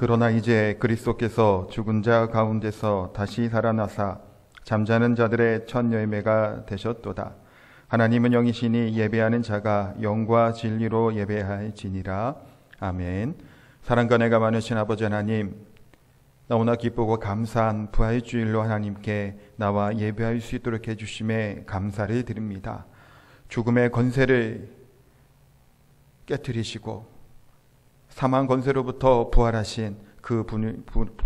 그러나 이제 그리스도께서 죽은 자 가운데서 다시 살아나사 잠자는 자들의 첫 열매가 되셨도다. 하나님은 영이시니 예배하는 자가 영과 진리로 예배할지니라. 아멘. 사랑과 내가 많으신 아버지 하나님, 너무나 기쁘고 감사한 부활주일로 하나님께 나와 예배할 수 있도록 해주심에 감사를 드립니다. 죽음의 권세를 깨뜨리시고 사망 권세로부터 부활하신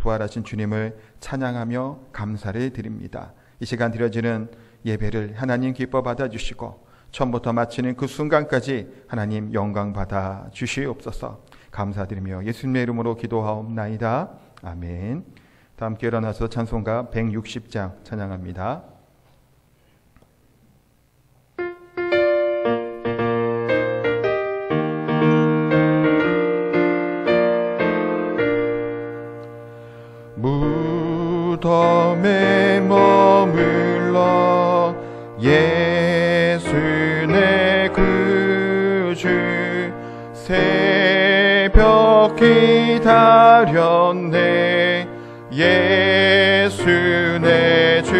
부활하신 주님을 찬양하며 감사를 드립니다. 이 시간 드려지는 예배를 하나님 기뻐 받아주시고 처음부터 마치는 그 순간까지 하나님 영광 받아 주시옵소서. 감사드리며 예수님의 이름으로 기도하옵나이다. 아멘. 다 함께 일어나서 찬송가 160장 찬양합니다. 무덤에 머물러 예수 내 구주 새벽 기다렸네 예수 내 주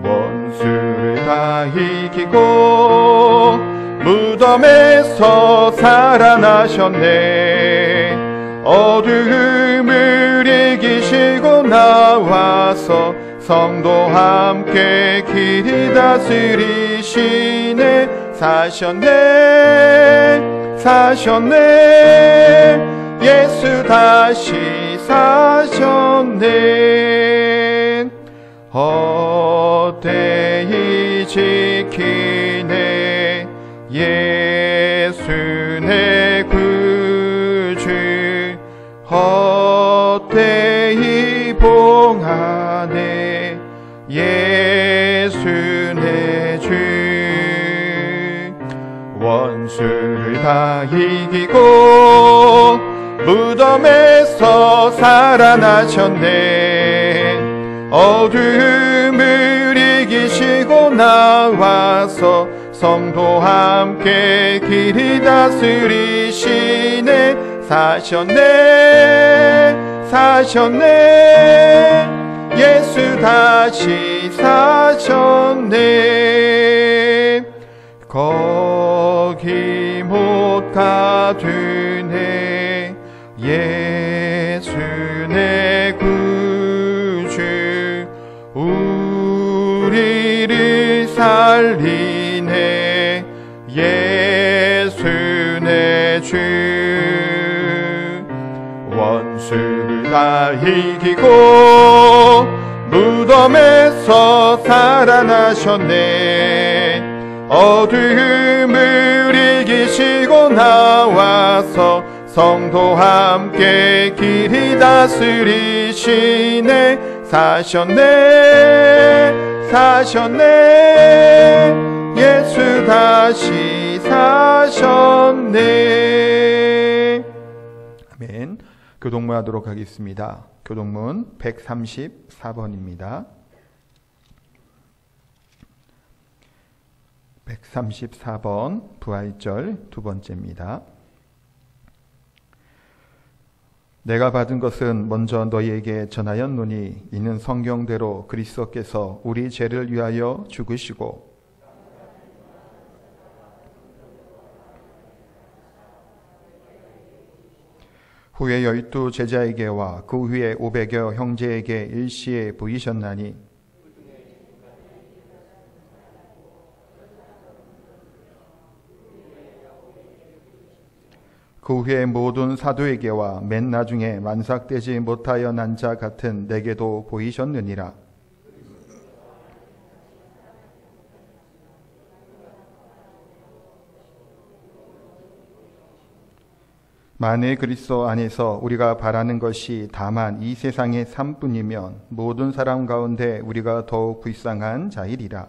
원수를 다 이기고 무덤에서 살아나셨네 어둠을 이기시고 나와서 성도 함께 길 다스리시네 사셨네 예수 다시 사셨네 헛되이 지키네 예수 내 구주 헛되이 봉하네 예수 내 주 원수를 다 이기고 무덤에서 살아나셨네 어둠을 이기시고 나와서 성도 함께 길 다스리시네 사셨네 예수 다시 사셨네 거기 못 가두네 예수 내 구주 우리를 살리네 예수 내 주 원수를 다 이기고 무덤에서 살아나셨네 어둠을 이기시고 나와서 성도 함께 길 다스리시네 사셨네 예수 다시 사셨네. 아멘. 교동문 하도록 하겠습니다. 교동문 134번입니다. 134번 부활절 두 번째입니다. 내가 받은 것은 먼저 너희에게 전하였노니 이는 성경대로 그리스도께서 우리 죄를 위하여 죽으시고 후에 12 제자에게와 그 후에 500여 형제에게 일시에 보이셨나니 그 후에 모든 사도에게와 맨 나중에 만삭되지 못하여 난 자 같은 내게도 보이셨느니라. 만일 그리스도 안에서 우리가 바라는 것이 다만 이 세상의 삶뿐이면 모든 사람 가운데 우리가 더욱 불쌍한 자이리라.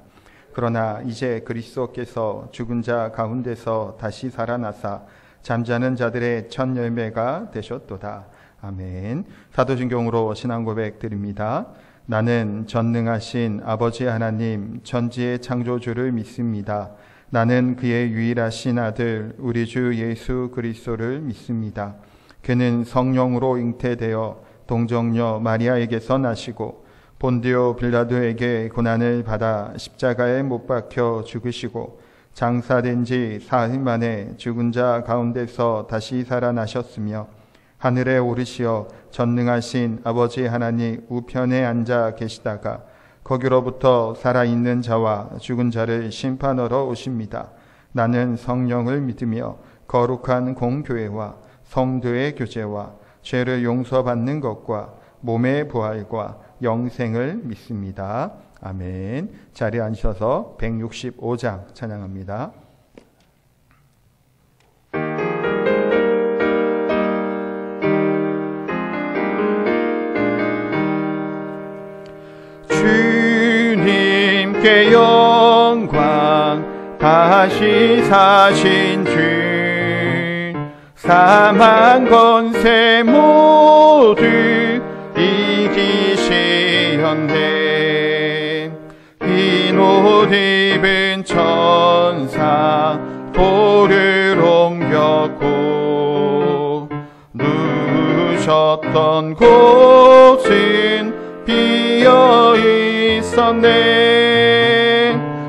그러나 이제 그리스도께서 죽은 자 가운데서 다시 살아나사 잠자는 자들의 첫 열매가 되셨도다. 아멘. 사도신경으로 신앙 고백 드립니다. 나는 전능하신 아버지 하나님 천지의 창조주를 믿습니다. 나는 그의 유일하신 아들 우리 주 예수 그리스도를 믿습니다. 그는 성령으로 잉태되어 동정녀 마리아에게서 나시고 본디오 빌라도에게 고난을 받아 십자가에 못 박혀 죽으시고 장사된 지 사흘 만에 죽은 자 가운데서 다시 살아나셨으며 하늘에 오르시어 전능하신 아버지 하나님 우편에 앉아 계시다가 거기로부터 살아있는 자와 죽은 자를 심판하러 오십니다. 나는 성령을 믿으며 거룩한 공교회와 성도의 교제와 죄를 용서받는 것과 몸의 부활과 영생을 믿습니다. 아멘. 자리에 앉으셔서 165장 찬양합니다. 주님께 영광 다시 사신 주 사망 권세 모두 이기시었네. 흰 옷 입은 천사 돌을 옮겼고 누우셨던 곳은 비어 있었네.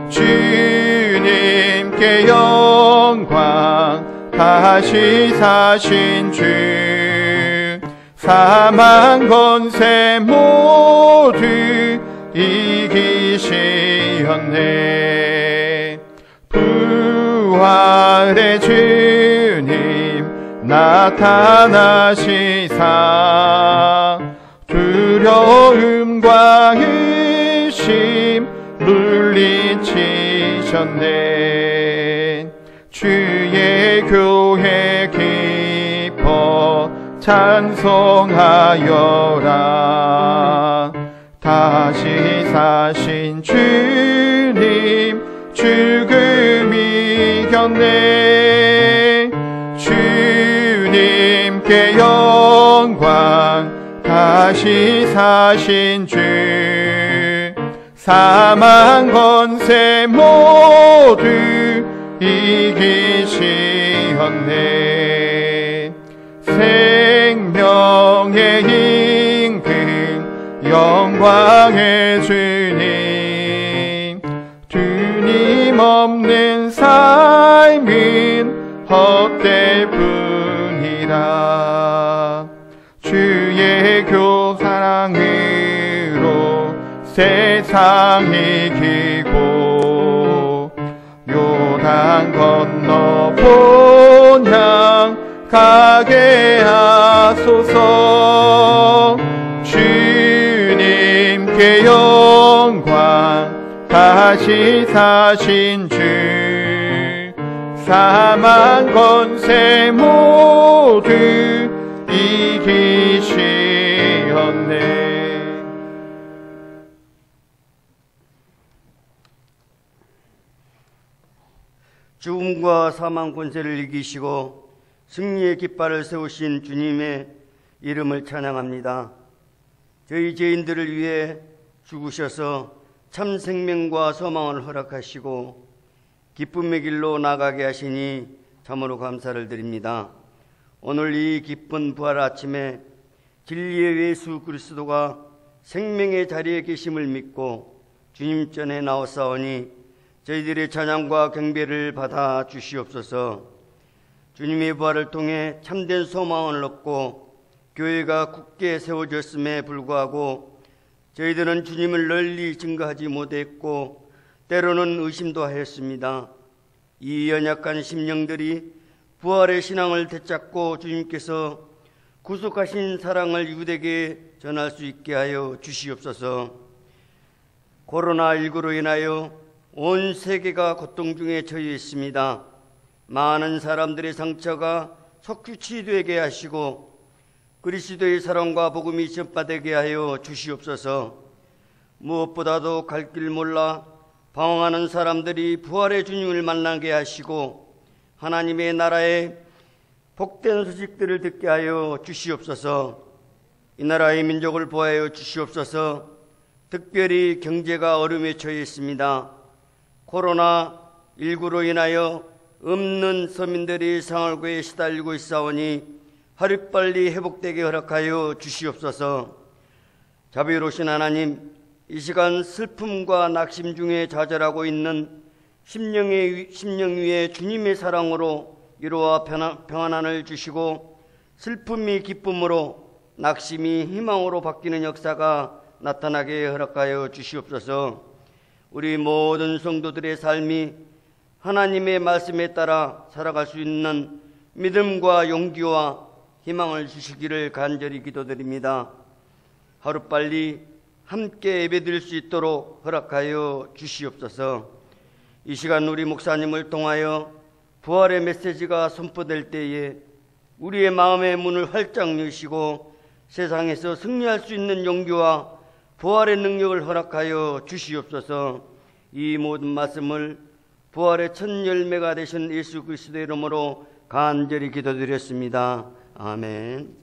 주님께 영광 다시 사신 주 사망 권세 모두 이기시었네. 부활의 주님 나타나시사 두려움과 의심 물리치셨네. 주의 교회 기뻐 찬송하여라. 다시 사신 주님 죽음 이겼네. 주님께 영광 다시 사신 주 사망 권세 모두 이기시었네. 생명의 임금 영광의 주님 주님 없는 삶은 헛될 뿐이라. 주의 교사랑으로 세상 이기고 요단 건너 본향 가게 하소서. 주님께 영광 다시 사신 주 사망 권세 모두 이기시었네. 죽음과 사망 권세를 이기시고 승리의 깃발을 세우신 주님의 이름을 찬양합니다. 저희 죄인들을 위해 죽으셔서 참 생명과 소망을 허락하시고 기쁨의 길로 나가게 하시니 참으로 감사를 드립니다. 오늘 이 기쁜 부활 아침에 진리의 예수 그리스도가 생명의 자리에 계심을 믿고 주님 전에 나오사오니 저희들의 찬양과 경배를 받아 주시옵소서. 주님의 부활을 통해 참된 소망을 얻고 교회가 굳게 세워졌음에 불구하고 저희들은 주님을 널리 증거하지 못했고 때로는 의심도 하였습니다. 이 연약한 심령들이 부활의 신앙을 되찾고 주님께서 구속하신 사랑을 이웃에게 전할 수 있게 하여 주시옵소서. 코로나19로 인하여 온 세계가 고통 중에 처해 있습니다. 많은 사람들의 상처가 속히 치유되게 하시고 그리스도의 사랑과 복음이 전파되게 하여 주시옵소서. 무엇보다도 갈 길 몰라 방황하는 사람들이 부활의 주님을 만나게 하시고 하나님의 나라의 복된 소식들을 듣게 하여 주시옵소서. 이 나라의 민족을 보호하여 주시옵소서. 특별히 경제가 어려움에 처해 있습니다. 코로나19로 인하여 없는 서민들이 생활고에 시달리고 있사오니 하루빨리 회복되게 허락하여 주시옵소서. 자비로우신 하나님, 이 시간 슬픔과 낙심 중에 좌절하고 있는 심령 위에 주님의 사랑으로 위로와 평안을 주시고 슬픔이 기쁨으로 낙심이 희망으로 바뀌는 역사가 나타나게 허락하여 주시옵소서. 우리 모든 성도들의 삶이 하나님의 말씀에 따라 살아갈 수 있는 믿음과 용기와 희망을 주시기를 간절히 기도드립니다. 하루빨리 함께 예배드릴 수 있도록 허락하여 주시옵소서. 이 시간 우리 목사님을 통하여 부활의 메시지가 선포될 때에 우리의 마음의 문을 활짝 여시고 세상에서 승리할 수 있는 용기와 부활의 능력을 허락하여 주시옵소서. 이 모든 말씀을 부활의 첫 열매가 되신 예수 그리스도의 이름으로 간절히 기도드렸습니다. 아멘.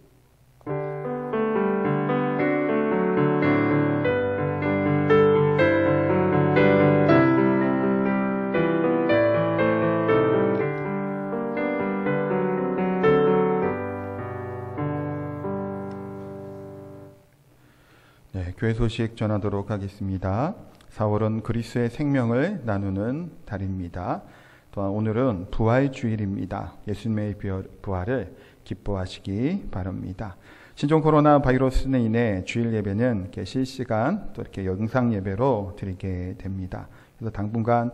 네, 교회 소식 전하도록 하겠습니다. 4월은 그리스도의 생명을 나누는 달입니다. 또한 오늘은 부활 주일입니다. 예수님의 부활을 기뻐하시기 바랍니다. 신종 코로나 바이러스로 인해 주일 예배는 이렇게 실시간 또 이렇게 영상 예배로 드리게 됩니다. 그래서 당분간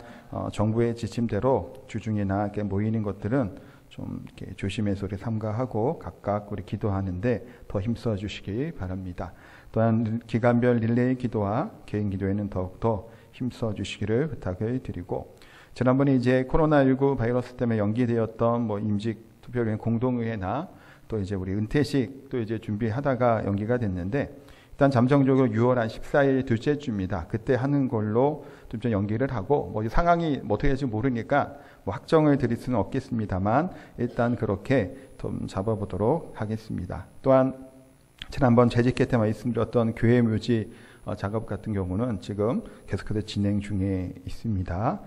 정부의 지침대로 주중이나 이렇게 모이는 것들은 좀 이렇게 조심해서 우리 삼가하고 각각 우리 기도하는데 더 힘써 주시기 바랍니다. 또한 기간별 릴레이 기도와 개인 기도에는 더욱더 힘써 주시기를 부탁을 드리고, 지난번에 이제 코로나19 바이러스 때문에 연기되었던 임직 투표기관 공동의회나 또 이제 우리 은퇴식 또 이제 준비하다가 연기가 됐는데, 일단 잠정적으로 6월 한 14일 둘째 주입니다. 그때 하는 걸로 좀 연기를 하고, 상황이 어떻게 될지 모르니까 확정을 드릴 수는 없겠습니다만 일단 그렇게 좀 잡아보도록 하겠습니다. 또한 지난번 재직회 때 말씀드렸던 교회 묘지 작업 같은 경우는 지금 계속해서 진행 중에 있습니다.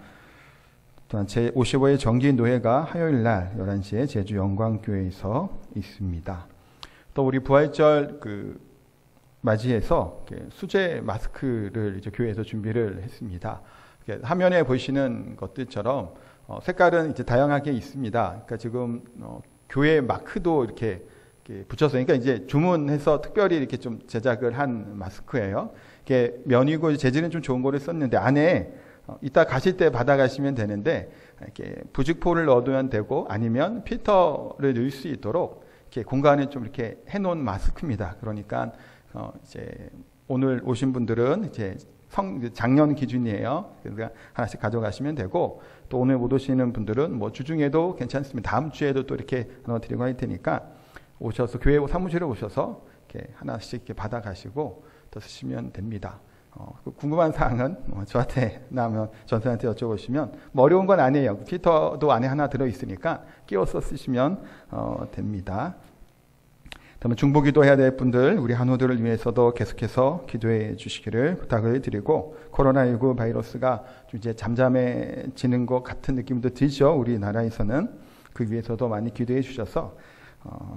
또한 제55회 정기노회가 화요일 날 11시에 제주 영광교회에서 있습니다. 또 우리 부활절 맞이해서 수제 마스크를 이제 교회에서 준비를 했습니다. 화면에 보시는 것들처럼 색깔은 이제 다양하게 있습니다. 그러니까 지금 교회 마크도 이렇게 붙여서, 그러니까 이제 주문해서 특별히 이렇게 좀 제작을 한 마스크예요. 이게 면이고 재질은 좀 좋은 거를 썼는데 안에 이따 가실 때 받아가시면 되는데 이렇게 부직포를 넣어두면 되고 아니면 필터를 넣을 수 있도록 이렇게 공간을 좀 이렇게 해놓은 마스크입니다. 그러니까 이제 오늘 오신 분들은 이제 작년 기준이에요. 그러니까 하나씩 가져가시면 되고, 또 오늘 못 오시는 분들은 주중에도 괜찮습니다. 다음 주에도 또 이렇게 나눠드리고 할 테니까 오셔서 교회 사무실에 오셔서 이렇게 하나씩 이렇게 받아가시고 또 쓰시면 됩니다. 궁금한 사항은 저한테 나면 전사한테 여쭤보시면 어려운 건 아니에요. 필터도 안에 하나 들어있으니까 끼워서 쓰시면 됩니다. 그러면 중보기도 해야 될 분들, 우리 한우들을 위해서도 계속해서 기도해 주시기를 부탁을 드리고, 코로나19 바이러스가 좀 이제 잠잠해지는 것 같은 느낌도 들죠. 우리나라에서는 그 위해서도 많이 기도해 주셔서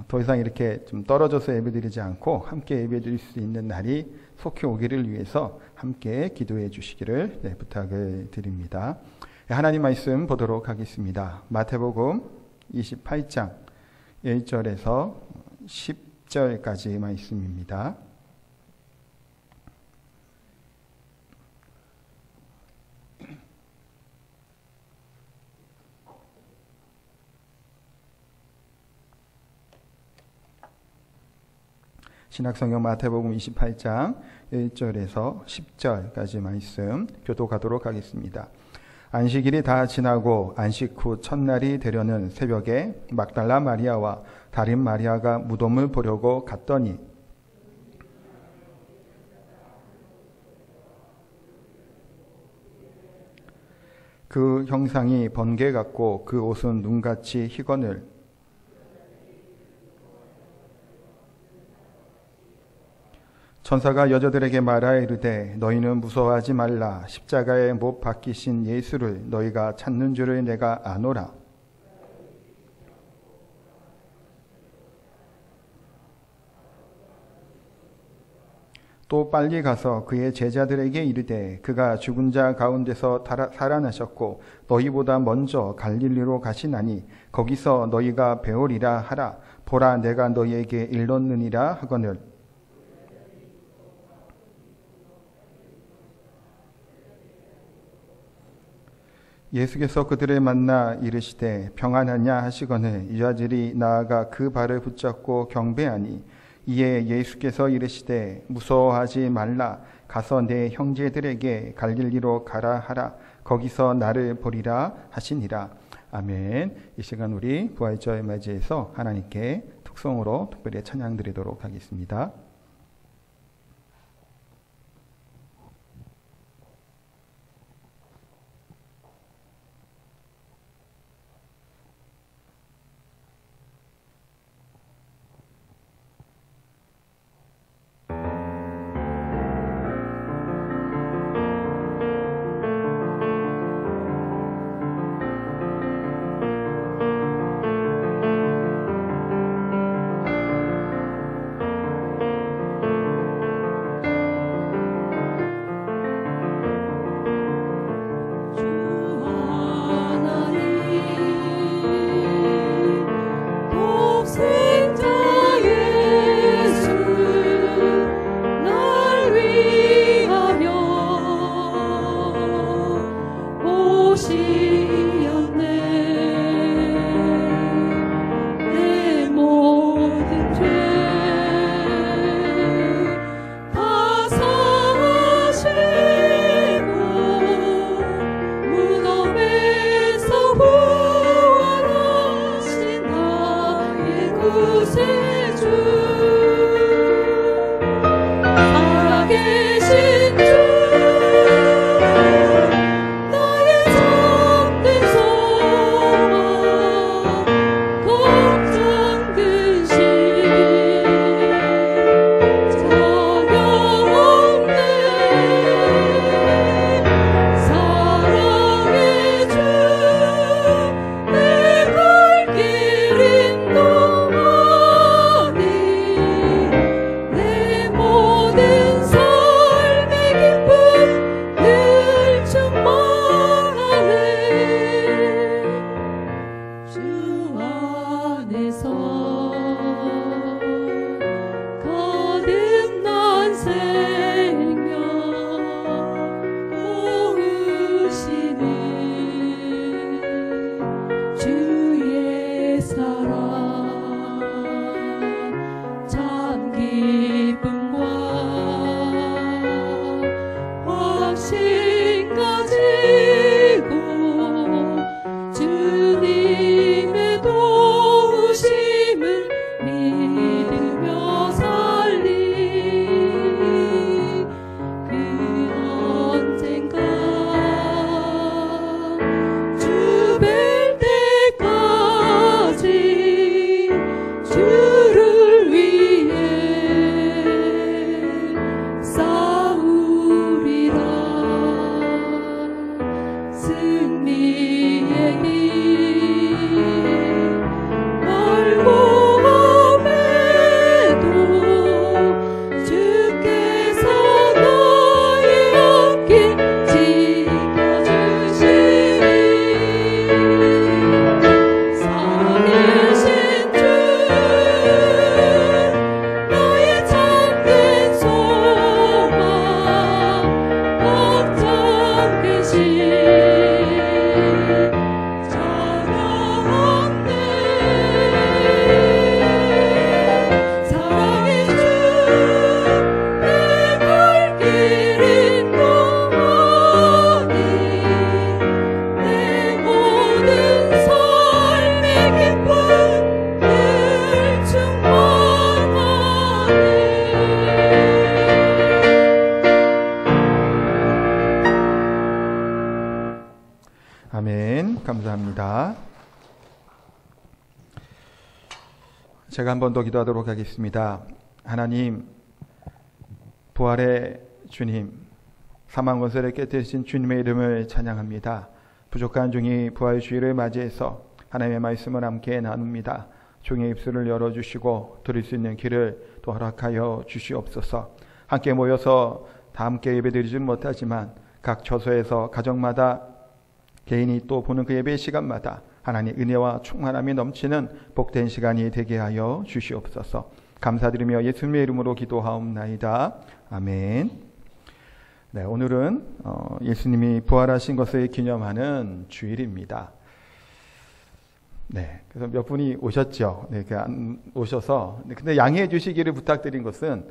더 이상 이렇게 좀 떨어져서 예배드리지 않고 함께 예배드릴 수 있는 날이 속히 오기를 위해서 함께 기도해 주시기를 부탁을 드립니다. 하나님 말씀 보도록 하겠습니다. 마태복음 28장 1절에서 10절까지 말씀입니다. 신약성경 마태복음 28장 1절에서 10절까지 말씀 교독하도록 하겠습니다. 안식일이 다 지나고 안식 후 첫날이 되려는 새벽에 막달라 마리아와 다른 마리아가 무덤을 보려고 갔더니 그 형상이 번개 같고 그 옷은 눈같이 희거늘 천사가 여자들에게 말하여 이르되 너희는 무서워하지 말라. 십자가에 못 박히신 예수를 너희가 찾는 줄을 내가 아노라. 또 빨리 가서 그의 제자들에게 이르되 그가 죽은 자 가운데서 살아나셨고 너희보다 먼저 갈릴리로 가시나니 거기서 너희가 배우리라 하라. 보라, 내가 너희에게 일렀느니라 하거늘. 예수께서 그들을 만나 이르시되 평안하냐 하시거늘 유아들이 나아가 그 발을 붙잡고 경배하니 이에 예수께서 이르시되 무서워하지 말라. 가서 내 형제들에게 갈릴리로 가라 하라. 거기서 나를 보리라 하시니라. 아멘. 이 시간 우리 부활절 맞이해서 하나님께 특성으로 특별히 찬양 드리도록 하겠습니다. 아멘. 감사합니다. 제가 한 번 더 기도하도록 하겠습니다. 하나님, 부활의 주님, 사망 권세를 깨뜨리신 주님의 이름을 찬양합니다. 부족한 종이 부활 주일을 맞이해서 하나님의 말씀을 함께 나눕니다. 종의 입술을 열어주시고 들을 수 있는 길을 또 허락하여 주시옵소서. 함께 모여서 다 함께 예배드리지는 못하지만 각 처소에서 가정마다 개인이 또 보는 그 예배 시간마다 하나님의 은혜와 충만함이 넘치는 복된 시간이 되게 하여 주시옵소서. 감사드리며 예수님의 이름으로 기도하옵나이다. 아멘. 네, 오늘은 예수님이 부활하신 것을 기념하는 주일입니다. 네, 그래서 몇 분이 오셨죠. 네, 안 오셔서. 근데 양해해 주시기를 부탁드린 것은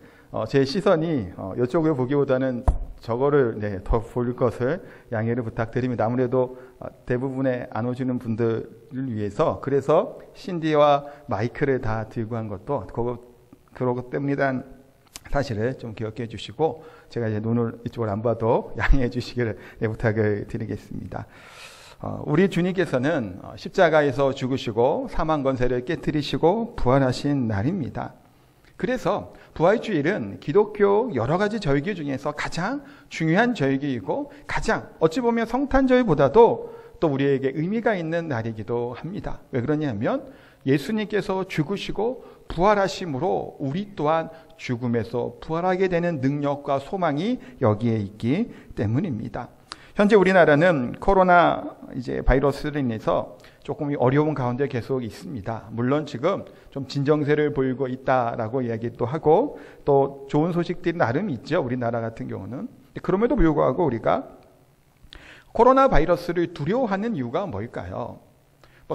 제 시선이 이쪽을 보기보다는 저거를 더 볼 것을 양해를 부탁드립니다. 아무래도 대부분의 안 오시는 분들을 위해서 그래서 신디와 마이크를 다 들고 한 것도 그러기 때문이란 사실을 좀 기억해 주시고 제가 이제 눈을 이쪽을 안 봐도 양해해 주시기를 부탁을 드리겠습니다. 우리 주님께서는 십자가에서 죽으시고 사망 권세를 깨뜨리시고 부활하신 날입니다. 그래서 부활주일은 기독교 여러 가지 절기 중에서 가장 중요한 절기이고 가장 어찌 보면 성탄절보다도 또 우리에게 의미가 있는 날이기도 합니다. 왜 그러냐면 예수님께서 죽으시고 부활하심으로 우리 또한 죽음에서 부활하게 되는 능력과 소망이 여기에 있기 때문입니다. 현재 우리나라는 코로나 바이러스로 인해서 조금 어려운 가운데 계속 있습니다. 물론 지금 좀 진정세를 보이고 있다라고 이야기도 하고 또 좋은 소식들이 나름 있죠. 우리나라 같은 경우는. 그럼에도 불구하고 우리가 코로나 바이러스를 두려워하는 이유가 뭘까요?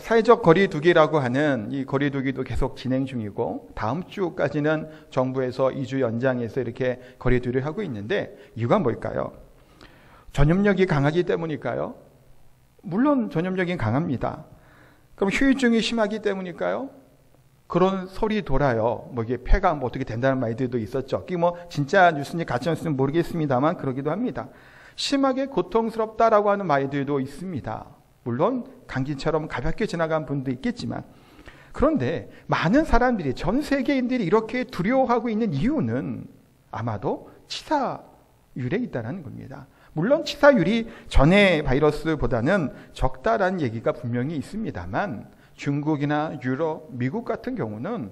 사회적 거리두기라고 하는 이 거리두기도 계속 진행 중이고 다음 주까지는 정부에서 2주 연장해서 이렇게 거리두기를 하고 있는데 이유가 뭘까요? 전염력이 강하기 때문일까요? 물론 전염력이 강합니다. 그럼 후유증이 심하기 때문일까요? 그런 소리 돌아요. 이게 폐가 어떻게 된다는 말들도 있었죠. 이게 진짜 뉴스인지 가짜 뉴스인지 모르겠습니다만 그러기도 합니다. 심하게 고통스럽다라고 하는 말들도 있습니다. 물론 감기처럼 가볍게 지나간 분도 있겠지만 그런데 많은 사람들이 전 세계인들이 이렇게 두려워하고 있는 이유는 아마도 치사율에 있다는 겁니다. 물론 치사율이 전의 바이러스보다는 적다라는 얘기가 분명히 있습니다만 중국이나 유럽, 미국 같은 경우는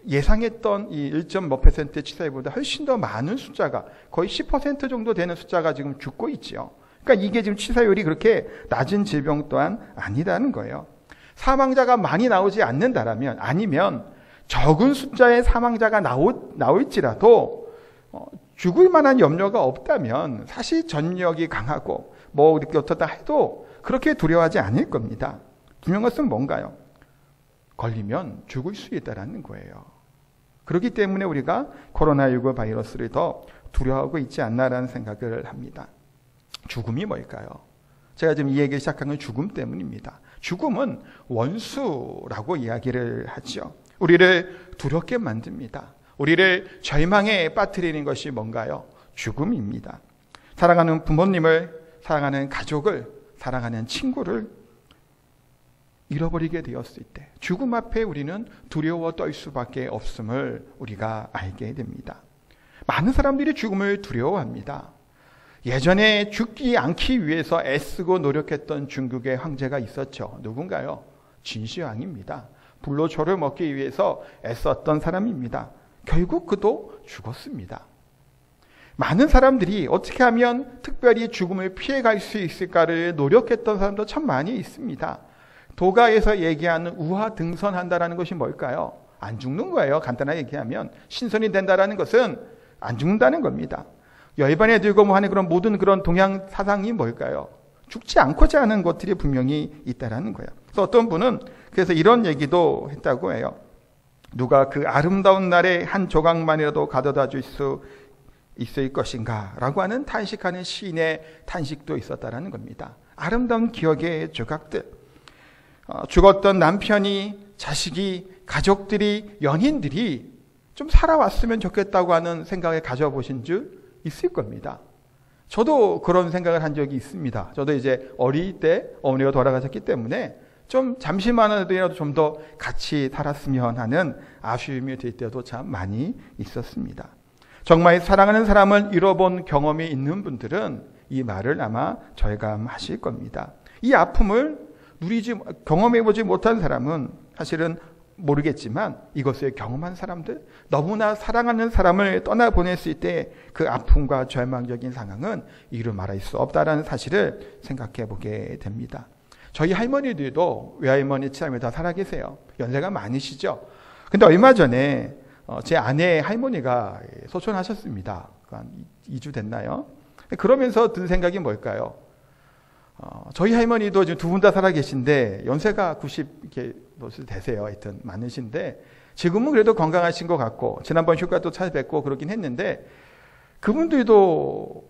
예상했던 이 1.몇% 치사율보다 훨씬 더 많은 숫자가 거의 10% 정도 되는 숫자가 지금 죽고 있죠. 그러니까 이게 지금 치사율이 그렇게 낮은 질병 또한 아니라는 거예요. 사망자가 많이 나오지 않는다라면 아니면 적은 숫자의 사망자가 나올지라도 죽을 만한 염려가 없다면 사실 전력이 강하고 이렇게 어떻다 해도 그렇게 두려워하지 않을 겁니다. 중요한 것은 뭔가요? 걸리면 죽을 수 있다는 거예요. 그렇기 때문에 우리가 코로나19 바이러스를 더 두려워하고 있지 않나라는 생각을 합니다. 죽음이 뭘까요? 제가 지금 이 얘기를 시작한 건 죽음 때문입니다. 죽음은 원수라고 이야기를 하죠. 우리를 두렵게 만듭니다. 우리를 절망에 빠뜨리는 것이 뭔가요? 죽음입니다. 사랑하는 부모님을, 사랑하는 가족을, 사랑하는 친구를 잃어버리게 되었을 때 죽음 앞에 우리는 두려워 떨 수밖에 없음을 우리가 알게 됩니다. 많은 사람들이 죽음을 두려워합니다. 예전에 죽지 않기 위해서 애쓰고 노력했던 중국의 황제가 있었죠. 누군가요? 진시황입니다. 불로초를 먹기 위해서 애썼던 사람입니다. 결국 그도 죽었습니다. 많은 사람들이 어떻게 하면 특별히 죽음을 피해갈 수 있을까를 노력했던 사람도 참 많이 있습니다. 도가에서 얘기하는 우하등선한다라는 것이 뭘까요? 안 죽는 거예요. 간단하게 얘기하면 신선이 된다라는 것은 안 죽는다는 겁니다. 열반에 들고 하는 그런 모든 그런 동양 사상이 뭘까요? 죽지 않고자 하는 것들이 분명히 있다라는 거예요. 그래서 어떤 분은 그래서 이런 얘기도 했다고 해요. 누가 그 아름다운 날에 한 조각만이라도 가져다 줄 수 있을 것인가 라고 하는 탄식하는 시인의 탄식도 있었다라는 겁니다. 아름다운 기억의 조각들, 죽었던 남편이, 자식이, 가족들이, 연인들이 좀 살아왔으면 좋겠다고 하는 생각을 가져보신 줄 있을 겁니다. 저도 그런 생각을 한 적이 있습니다. 저도 이제 어릴 때 어머니가 돌아가셨기 때문에 좀 잠시만이라도 좀 더 같이 살았으면 하는 아쉬움이 들 때도 참 많이 있었습니다. 정말 사랑하는 사람을 잃어본 경험이 있는 분들은 이 말을 아마 절감하실 겁니다. 이 아픔을 경험해보지 못한 사람은 사실은 모르겠지만 이것을 경험한 사람들, 너무나 사랑하는 사람을 떠나보냈을 때 그 아픔과 절망적인 상황은 이루 말할 수 없다라는 사실을 생각해 보게 됩니다. 저희 할머니들도 외할머니처럼 다 살아계세요. 연세가 많으시죠. 근데 얼마 전에 제 아내 할머니가 소천하셨습니다. 한 2주 됐나요? 그러면서 든 생각이 뭘까요? 저희 할머니도 지금 두 분 다 살아계신데 연세가 90 이렇게 되세요. 하여튼 많으신데 지금은 그래도 건강하신 것 같고 지난번 휴가도 찾아뵙고 그러긴 했는데 그분들도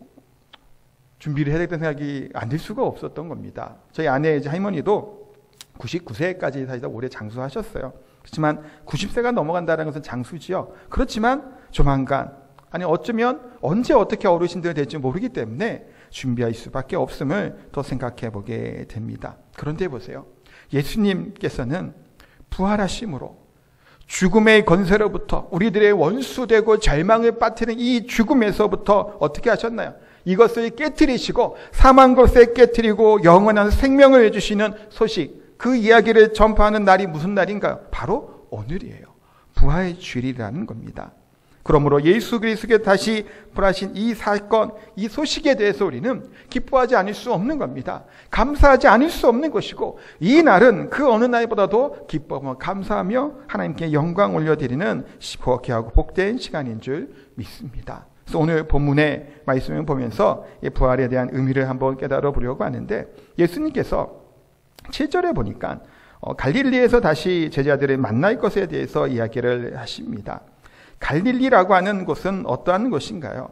준비를 해야 되는 생각이 안 들 수가 없었던 겁니다. 저희 아내 할머니도 99세까지 사시다 올해 장수하셨어요. 그렇지만 90세가 넘어간다는 것은 장수지요. 그렇지만 조만간, 아니 어쩌면 언제 어떻게 어르신들이 될지 모르기 때문에 준비할 수밖에 없음을 더 생각해 보게 됩니다. 그런데 보세요. 예수님께서는 부활하심으로 죽음의 권세로부터 우리들의 원수되고 절망을 빠뜨리는 이 죽음에서부터 어떻게 하셨나요? 이것을 깨뜨리시고 사망 것을 깨뜨리고 영원한 생명을 주시는 소식, 그 이야기를 전파하는 날이 무슨 날인가요? 바로 오늘이에요. 부활의 주일이라는 겁니다. 그러므로 예수 그리스도께 다시 부활하신 이 사건, 이 소식에 대해서 우리는 기뻐하지 않을 수 없는 겁니다. 감사하지 않을 수 없는 것이고 이 날은 그 어느 날보다도 기뻐하며 감사하며 하나님께 영광 올려드리는 거룩하고 복된 시간인 줄 믿습니다. 그래서 오늘 본문의 말씀을 보면서 이 부활에 대한 의미를 한번 깨달아 보려고 하는데 예수님께서 7절에 보니까 갈릴리에서 다시 제자들을 만날 것에 대해서 이야기를 하십니다. 갈릴리라고 하는 곳은 어떠한 곳인가요?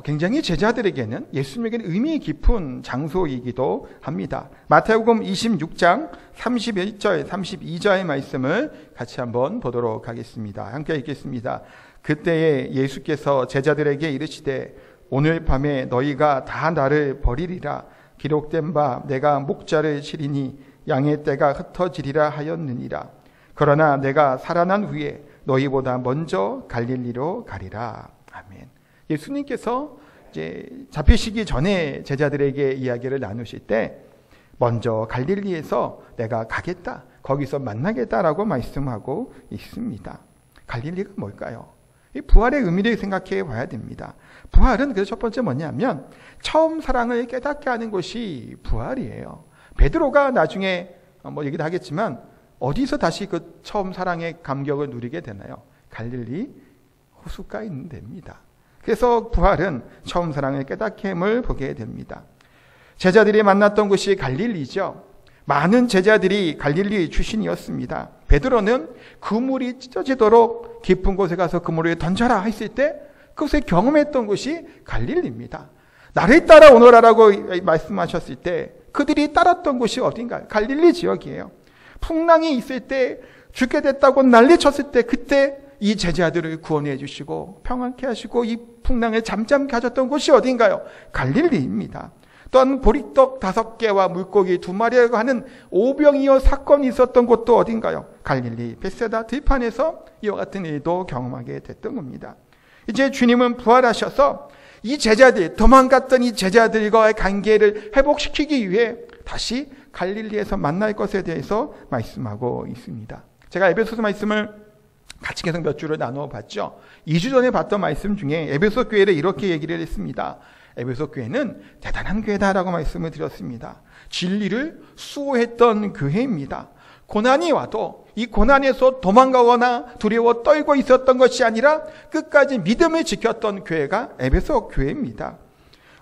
굉장히 제자들에게는 예수님에게는 의미 깊은 장소이기도 합니다. 마태복음 26장 31절, 32절의 말씀을 같이 한번 보도록 하겠습니다. 함께 읽겠습니다. 그때에 예수께서 제자들에게 이르시되 오늘 밤에 너희가 다 나를 버리리라. 기록된 바 내가 목자를 치리니 양의 떼가 흩어지리라 하였느니라. 그러나 내가 살아난 후에 너희보다 먼저 갈릴리로 가리라. 아멘. 예수님께서 이제 잡히시기 전에 제자들에게 이야기를 나누실 때 먼저 갈릴리에서 내가 가겠다, 거기서 만나겠다라고 말씀하고 있습니다. 갈릴리가 뭘까요? 이 부활의 의미를 생각해 봐야 됩니다. 부활은 그래서 첫 번째 뭐냐면 처음 사랑을 깨닫게 하는 것이 부활이에요. 베드로가 나중에 얘기도 하겠지만 어디서 다시 그 처음 사랑의 감격을 누리게 되나요? 갈릴리 호숫가에 있는 데입니다. 그래서 부활은 처음 사랑의 깨닫게 함을 보게 됩니다. 제자들이 만났던 곳이 갈릴리죠. 많은 제자들이 갈릴리 출신이었습니다. 베드로는 그물이 찢어지도록 깊은 곳에 가서 그물을 던져라 했을 때 그것을 경험했던 곳이 갈릴리입니다. 나를 따라오너라라고 말씀하셨을 때 그들이 따랐던 곳이 어딘가요? 갈릴리 지역이에요. 풍랑이 있을 때 죽게 됐다고 난리쳤을 때 그때 이 제자들을 구원해 주시고 평안케 하시고 이 풍랑을 잠잠케 하셨던 곳이 어딘가요? 갈릴리입니다. 또한 보리떡 5개와 물고기 2마리라고 하는 오병이어 사건이 있었던 곳도 어딘가요? 갈릴리 벳세다 들판에서 이와 같은 일도 경험하게 됐던 겁니다. 이제 주님은 부활하셔서 이 제자들, 도망갔던 이 제자들과의 관계를 회복시키기 위해 다시 갈릴리에서 만날 것에 대해서 말씀하고 있습니다. 제가 에베소서 말씀을 같이 계속 몇 주를 나누어 봤죠. 2주 전에 봤던 말씀 중에 에베소 교회를 이렇게 얘기를 했습니다. 에베소 교회는 대단한 교회다라고 말씀을 드렸습니다. 진리를 수호했던 교회입니다. 고난이 와도 이 고난에서 도망가거나 두려워 떨고 있었던 것이 아니라 끝까지 믿음을 지켰던 교회가 에베소 교회입니다.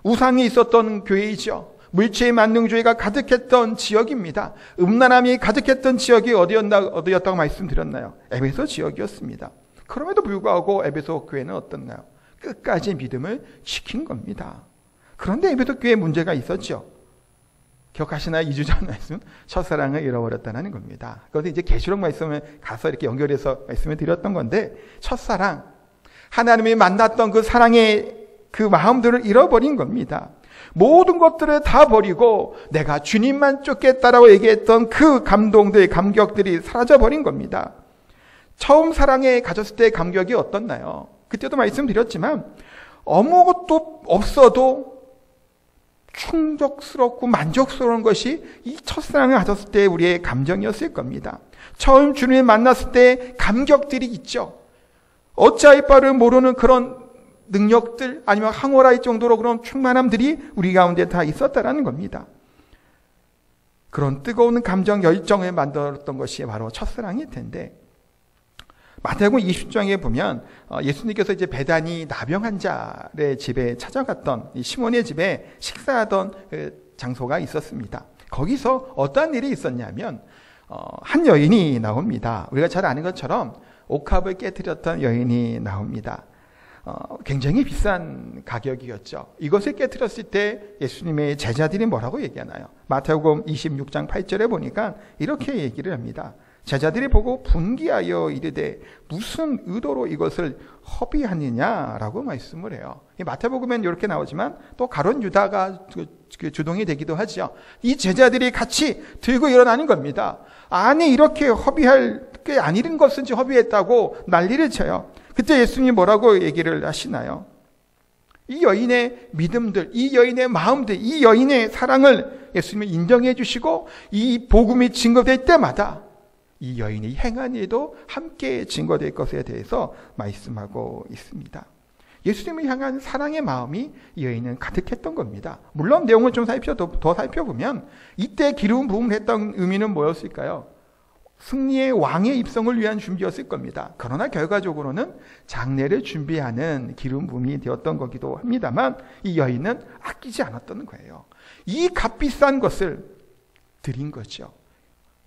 우상이 있었던 교회이죠. 물질 만능주의가 가득했던 지역입니다. 음란함이 가득했던 지역이 어디였다고 말씀드렸나요? 에베소 지역이었습니다. 그럼에도 불구하고 에베소 교회는 어떻나요? 끝까지 믿음을 지킨 겁니다. 그런데 에베소 교회에 문제가 있었죠. 기억하시나요? 2주 전 말씀, 첫사랑을 잃어버렸다는 겁니다. 그것은 이제 계시록 말씀을 가서 이렇게 연결해서 말씀을 드렸던 건데, 첫사랑, 하나님이 만났던 그 사랑의 그 마음들을 잃어버린 겁니다. 모든 것들을 다 버리고 내가 주님만 쫓겠다라고 얘기했던 그 감동들, 감격들이 사라져버린 겁니다. 처음 사랑에 가졌을 때의 감격이 어떻나요? 그때도 말씀드렸지만 아무것도 없어도 충족스럽고 만족스러운 것이 이 첫사랑을 가졌을 때 우리의 감정이었을 겁니다. 처음 주님을 만났을 때 감격들이 있죠. 어찌할 바를 모르는 그런 능력들, 아니면 황홀할 정도로 그런 충만함들이 우리 가운데 다 있었다라는 겁니다. 그런 뜨거운 감정, 열정을 만들었던 것이 바로 첫사랑일 텐데, 마태복음 20장에 보면 예수님께서 이제 베다니 나병 환자의 집에 찾아갔던 이 시몬의 집에 식사하던 장소가 있었습니다. 거기서 어떠한 일이 있었냐면 한 여인이 나옵니다. 우리가 잘 아는 것처럼 옥합을 깨뜨렸던 여인이 나옵니다. 굉장히 비싼 가격이었죠. 이것을 깨뜨렸을 때 예수님의 제자들이 뭐라고 얘기하나요? 마태복음 26장 8절에 보니까 이렇게 얘기를 합니다. 제자들이 보고 분기하여 이르되 무슨 의도로 이것을 허비하느냐라고 말씀을 해요. 마태복음엔 이렇게 나오지만 또 가룟 유다가 주동이 되기도 하죠. 이 제자들이 같이 들고 일어나는 겁니다. 아니 이렇게 허비할 게 아닌 것은 허비했다고 난리를 쳐요. 그때 예수님이 뭐라고 얘기를 하시나요? 이 여인의 믿음들, 이 여인의 마음들, 이 여인의 사랑을 예수님이 인정해 주시고 이 복음이 증거될 때마다 이 여인이 행한 일도 함께 증거될 것에 대해서 말씀하고 있습니다. 예수님을 향한 사랑의 마음이 이 여인은 가득했던 겁니다. 물론 내용을 좀 더 살펴보면 이때 기름 부음을 했던 의미는 뭐였을까요? 승리의 왕의 입성을 위한 준비였을 겁니다. 그러나 결과적으로는 장례를 준비하는 기름 부음이 되었던 거기도 합니다만 이 여인은 아끼지 않았던 거예요. 이 값비싼 것을 드린 거죠.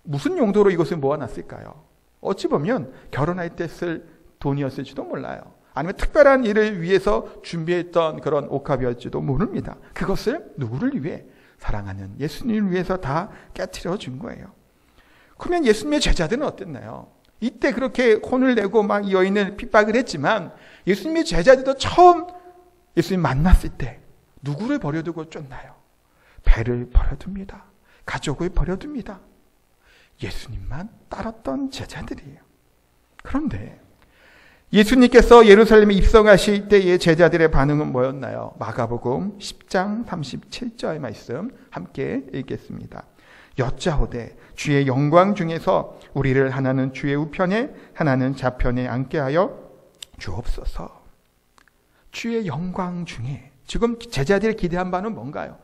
무슨 용도로 이것을 모아놨을까요? 어찌 보면 결혼할 때 쓸 돈이었을지도 몰라요. 아니면 특별한 일을 위해서 준비했던 그런 옥합이었지도 모릅니다. 그것을 누구를 위해? 사랑하는 예수님을 위해서 다 깨트려 준 거예요. 그러면 예수님의 제자들은 어땠나요? 이때 그렇게 혼을 내고 막 이 여인을 핍박을 했지만 예수님의 제자들도 처음 예수님 만났을 때 누구를 버려두고 쫓나요? 배를 버려둡니다. 가족을 버려둡니다. 예수님만 따랐던 제자들이에요. 그런데 예수님께서 예루살렘에 입성하실 때의 제자들의 반응은 뭐였나요? 마가복음 10장 37절 말씀 함께 읽겠습니다. 여짜오되 주의 영광 중에서 우리를 하나는 주의 우편에 하나는 좌편에 앉게 하여 주옵소서. 주의 영광 중에 지금 제자들이 기대한 바는 뭔가요?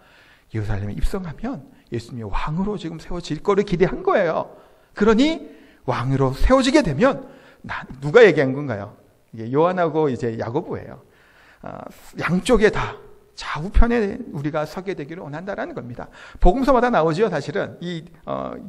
예루살렘에 입성하면 예수님이 왕으로 지금 세워질 거를 기대한 거예요. 그러니 왕으로 세워지게 되면 누가 얘기한 건가요? 이게 요한하고 이제 야고보예요. 양쪽에 다 좌우편에 우리가 서게 되기를 원한다라는 겁니다. 복음서마다 나오죠. 사실은 이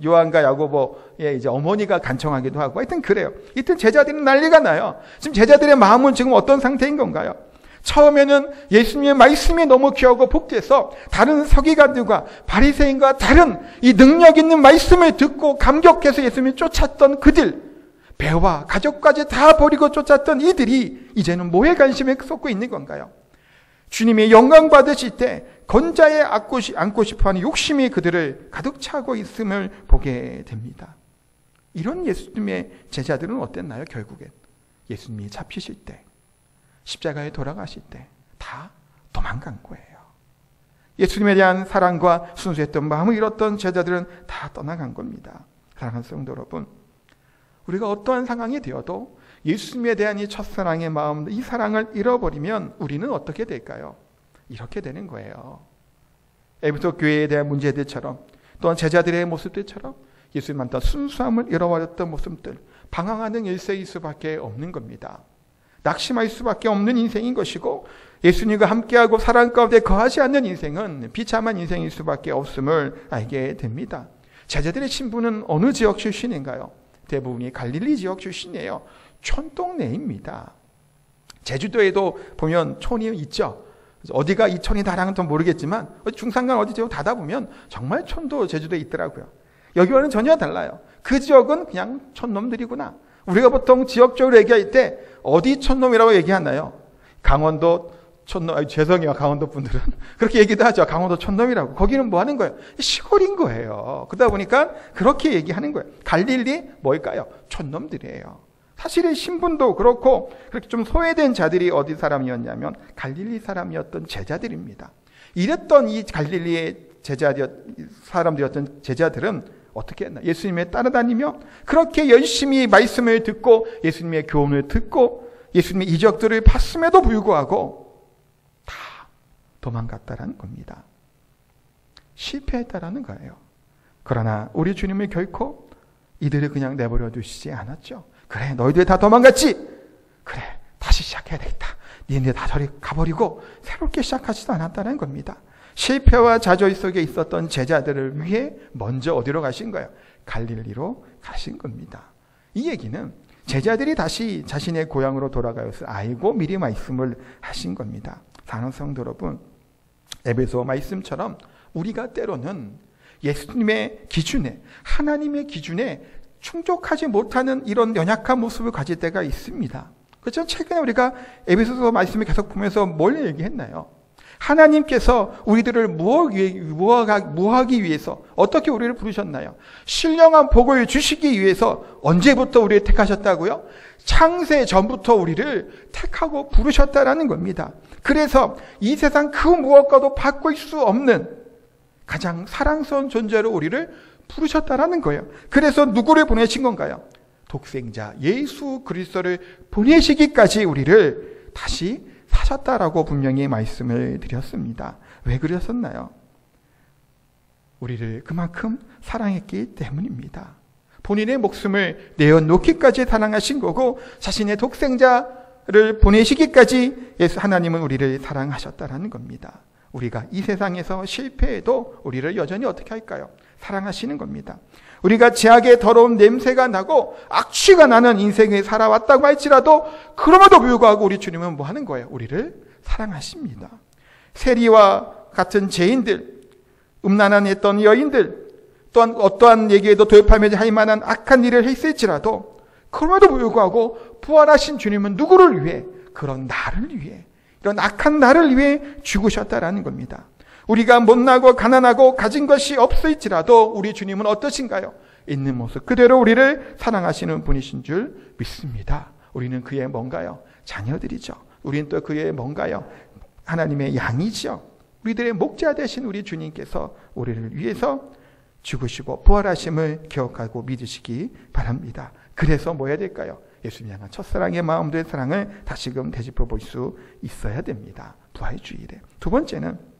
요한과 야고보의 이제 어머니가 간청하기도 하고, 하여튼 그래요. 이때 제자들은 난리가 나요. 지금 제자들의 마음은 지금 어떤 상태인 건가요? 처음에는 예수님의 말씀이 너무 귀하고 복돼서 다른 서기관들과 바리새인과 다른 이 능력 있는 말씀을 듣고 감격해서 예수님을 쫓았던 그들, 배와 가족까지 다 버리고 쫓았던 이들이 이제는 뭐에 관심을 쏟고 있는 건가요? 주님의 영광 받으실 때 건자에 안고 싶어하는 욕심이 그들을 가득 차고 있음을 보게 됩니다. 이런 예수님의 제자들은 어땠나요? 결국엔 예수님이 잡히실 때, 십자가에 돌아가실 때 다 도망간 거예요. 예수님에 대한 사랑과 순수했던 마음을 잃었던 제자들은 다 떠나간 겁니다. 사랑하는 성도 여러분, 우리가 어떠한 상황이 되어도 예수님에 대한 이 첫사랑의 마음, 이 사랑을 잃어버리면 우리는 어떻게 될까요? 이렇게 되는 거예요. 에베소 교회에 대한 문제들처럼, 또한 제자들의 모습들처럼 예수님만 더 순수함을 잃어버렸던 모습들, 방황하는 일생일 수밖에 없는 겁니다. 낙심할 수밖에 없는 인생인 것이고, 예수님과 함께하고 사랑 가운데 거하지 않는 인생은 비참한 인생일 수밖에 없음을 알게 됩니다. 제자들의 신부는 어느 지역 출신인가요? 대부분이 갈릴리 지역 출신이에요. 촌동네입니다. 제주도에도 보면 촌이 있죠. 어디가 이 촌이다라는 건 모르겠지만 중산간 어디 지역 가다 보면 정말 촌도 제주도에 있더라고요. 여기와는 전혀 달라요. 그 지역은 그냥 촌놈들이구나. 우리가 보통 지역적으로 얘기할 때 어디 촌놈이라고 얘기하나요? 강원도 촌놈, 죄송해요. 강원도 분들은 그렇게 얘기도 하죠. 강원도 촌놈이라고. 거기는 뭐 하는 거예요? 시골인 거예요. 그러다 보니까 그렇게 얘기하는 거예요. 갈릴리 뭘까요? 촌놈들이에요. 사실은 신분도 그렇고 그렇게 좀 소외된 자들이 어디 사람이었냐면 갈릴리 사람이었던 제자들입니다. 이랬던 이 갈릴리의 사람들이었던 제자들은 어떻게 했나? 예수님에 따라다니며 그렇게 열심히 말씀을 듣고 예수님의 교훈을 듣고 예수님의 이적들을 봤음에도 불구하고 다 도망갔다라는 겁니다. 실패했다라는 거예요. 그러나 우리 주님을 결코 이들을 그냥 내버려 두시지 않았죠. 그래, 너희들 다 도망갔지? 그래, 다시 시작해야 되겠다. 니네 다 저리 가버리고 새롭게 시작하지도 않았다는 겁니다. 실패와 좌절 속에 있었던 제자들을 위해 먼저 어디로 가신 거예요? 갈릴리로 가신 겁니다. 이 얘기는 제자들이 다시 자신의 고향으로 돌아갈 것을 알고 미리 말씀을 하신 겁니다. 사랑하는 성도 여러분, 에베소 말씀처럼 우리가 때로는 예수님의 기준에, 하나님의 기준에 충족하지 못하는 이런 연약한 모습을 가질 때가 있습니다. 그렇죠? 최근에 우리가 에베소서 말씀을 계속 보면서 뭘 얘기했나요? 하나님께서 우리들을 무하기 위해서 어떻게 우리를 부르셨나요? 신령한 복을 주시기 위해서 언제부터 우리를 택하셨다고요? 창세 전부터 우리를 택하고 부르셨다라는 겁니다. 그래서 이 세상 그 무엇과도 바꿀 수 없는 가장 사랑스러운 존재로 우리를 부르셨다라는 거예요. 그래서 누구를 보내신 건가요? 독생자 예수 그리스도를 보내시기까지 우리를 다시 사셨다라고 분명히 말씀을 드렸습니다. 왜 그러셨나요? 우리를 그만큼 사랑했기 때문입니다. 본인의 목숨을 내어놓기까지 사랑하신 거고 자신의 독생자를 보내시기까지 하나님은 우리를 사랑하셨다라는 겁니다. 우리가 이 세상에서 실패해도 우리를 여전히 어떻게 할까요? 사랑하시는 겁니다. 우리가 죄악의 더러운 냄새가 나고 악취가 나는 인생을 살아왔다고 할지라도 그럼에도 불구하고 우리 주님은 뭐 하는 거예요? 우리를 사랑하십니다. 세리와 같은 죄인들, 음란한 했던 여인들, 또한 어떠한 얘기에도 돌팔매질 할 만한 악한 일을 했을지라도 그럼에도 불구하고 부활하신 주님은 누구를 위해? 그런 나를 위해, 이런 악한 나를 위해 죽으셨다라는 겁니다. 우리가 못나고 가난하고 가진 것이 없을지라도 우리 주님은 어떠신가요? 있는 모습 그대로 우리를 사랑하시는 분이신 줄 믿습니다. 우리는 그의 뭔가요? 자녀들이죠. 우리는 또 그의 뭔가요? 하나님의 양이죠. 우리들의 목자 되신 우리 주님께서 우리를 위해서 죽으시고 부활하심을 기억하고 믿으시기 바랍니다. 그래서 뭐 해야 될까요? 예수님 향한 첫사랑의 마음들의 사랑을 다시금 되짚어 볼 수 있어야 됩니다. 부활주일에. 두 번째는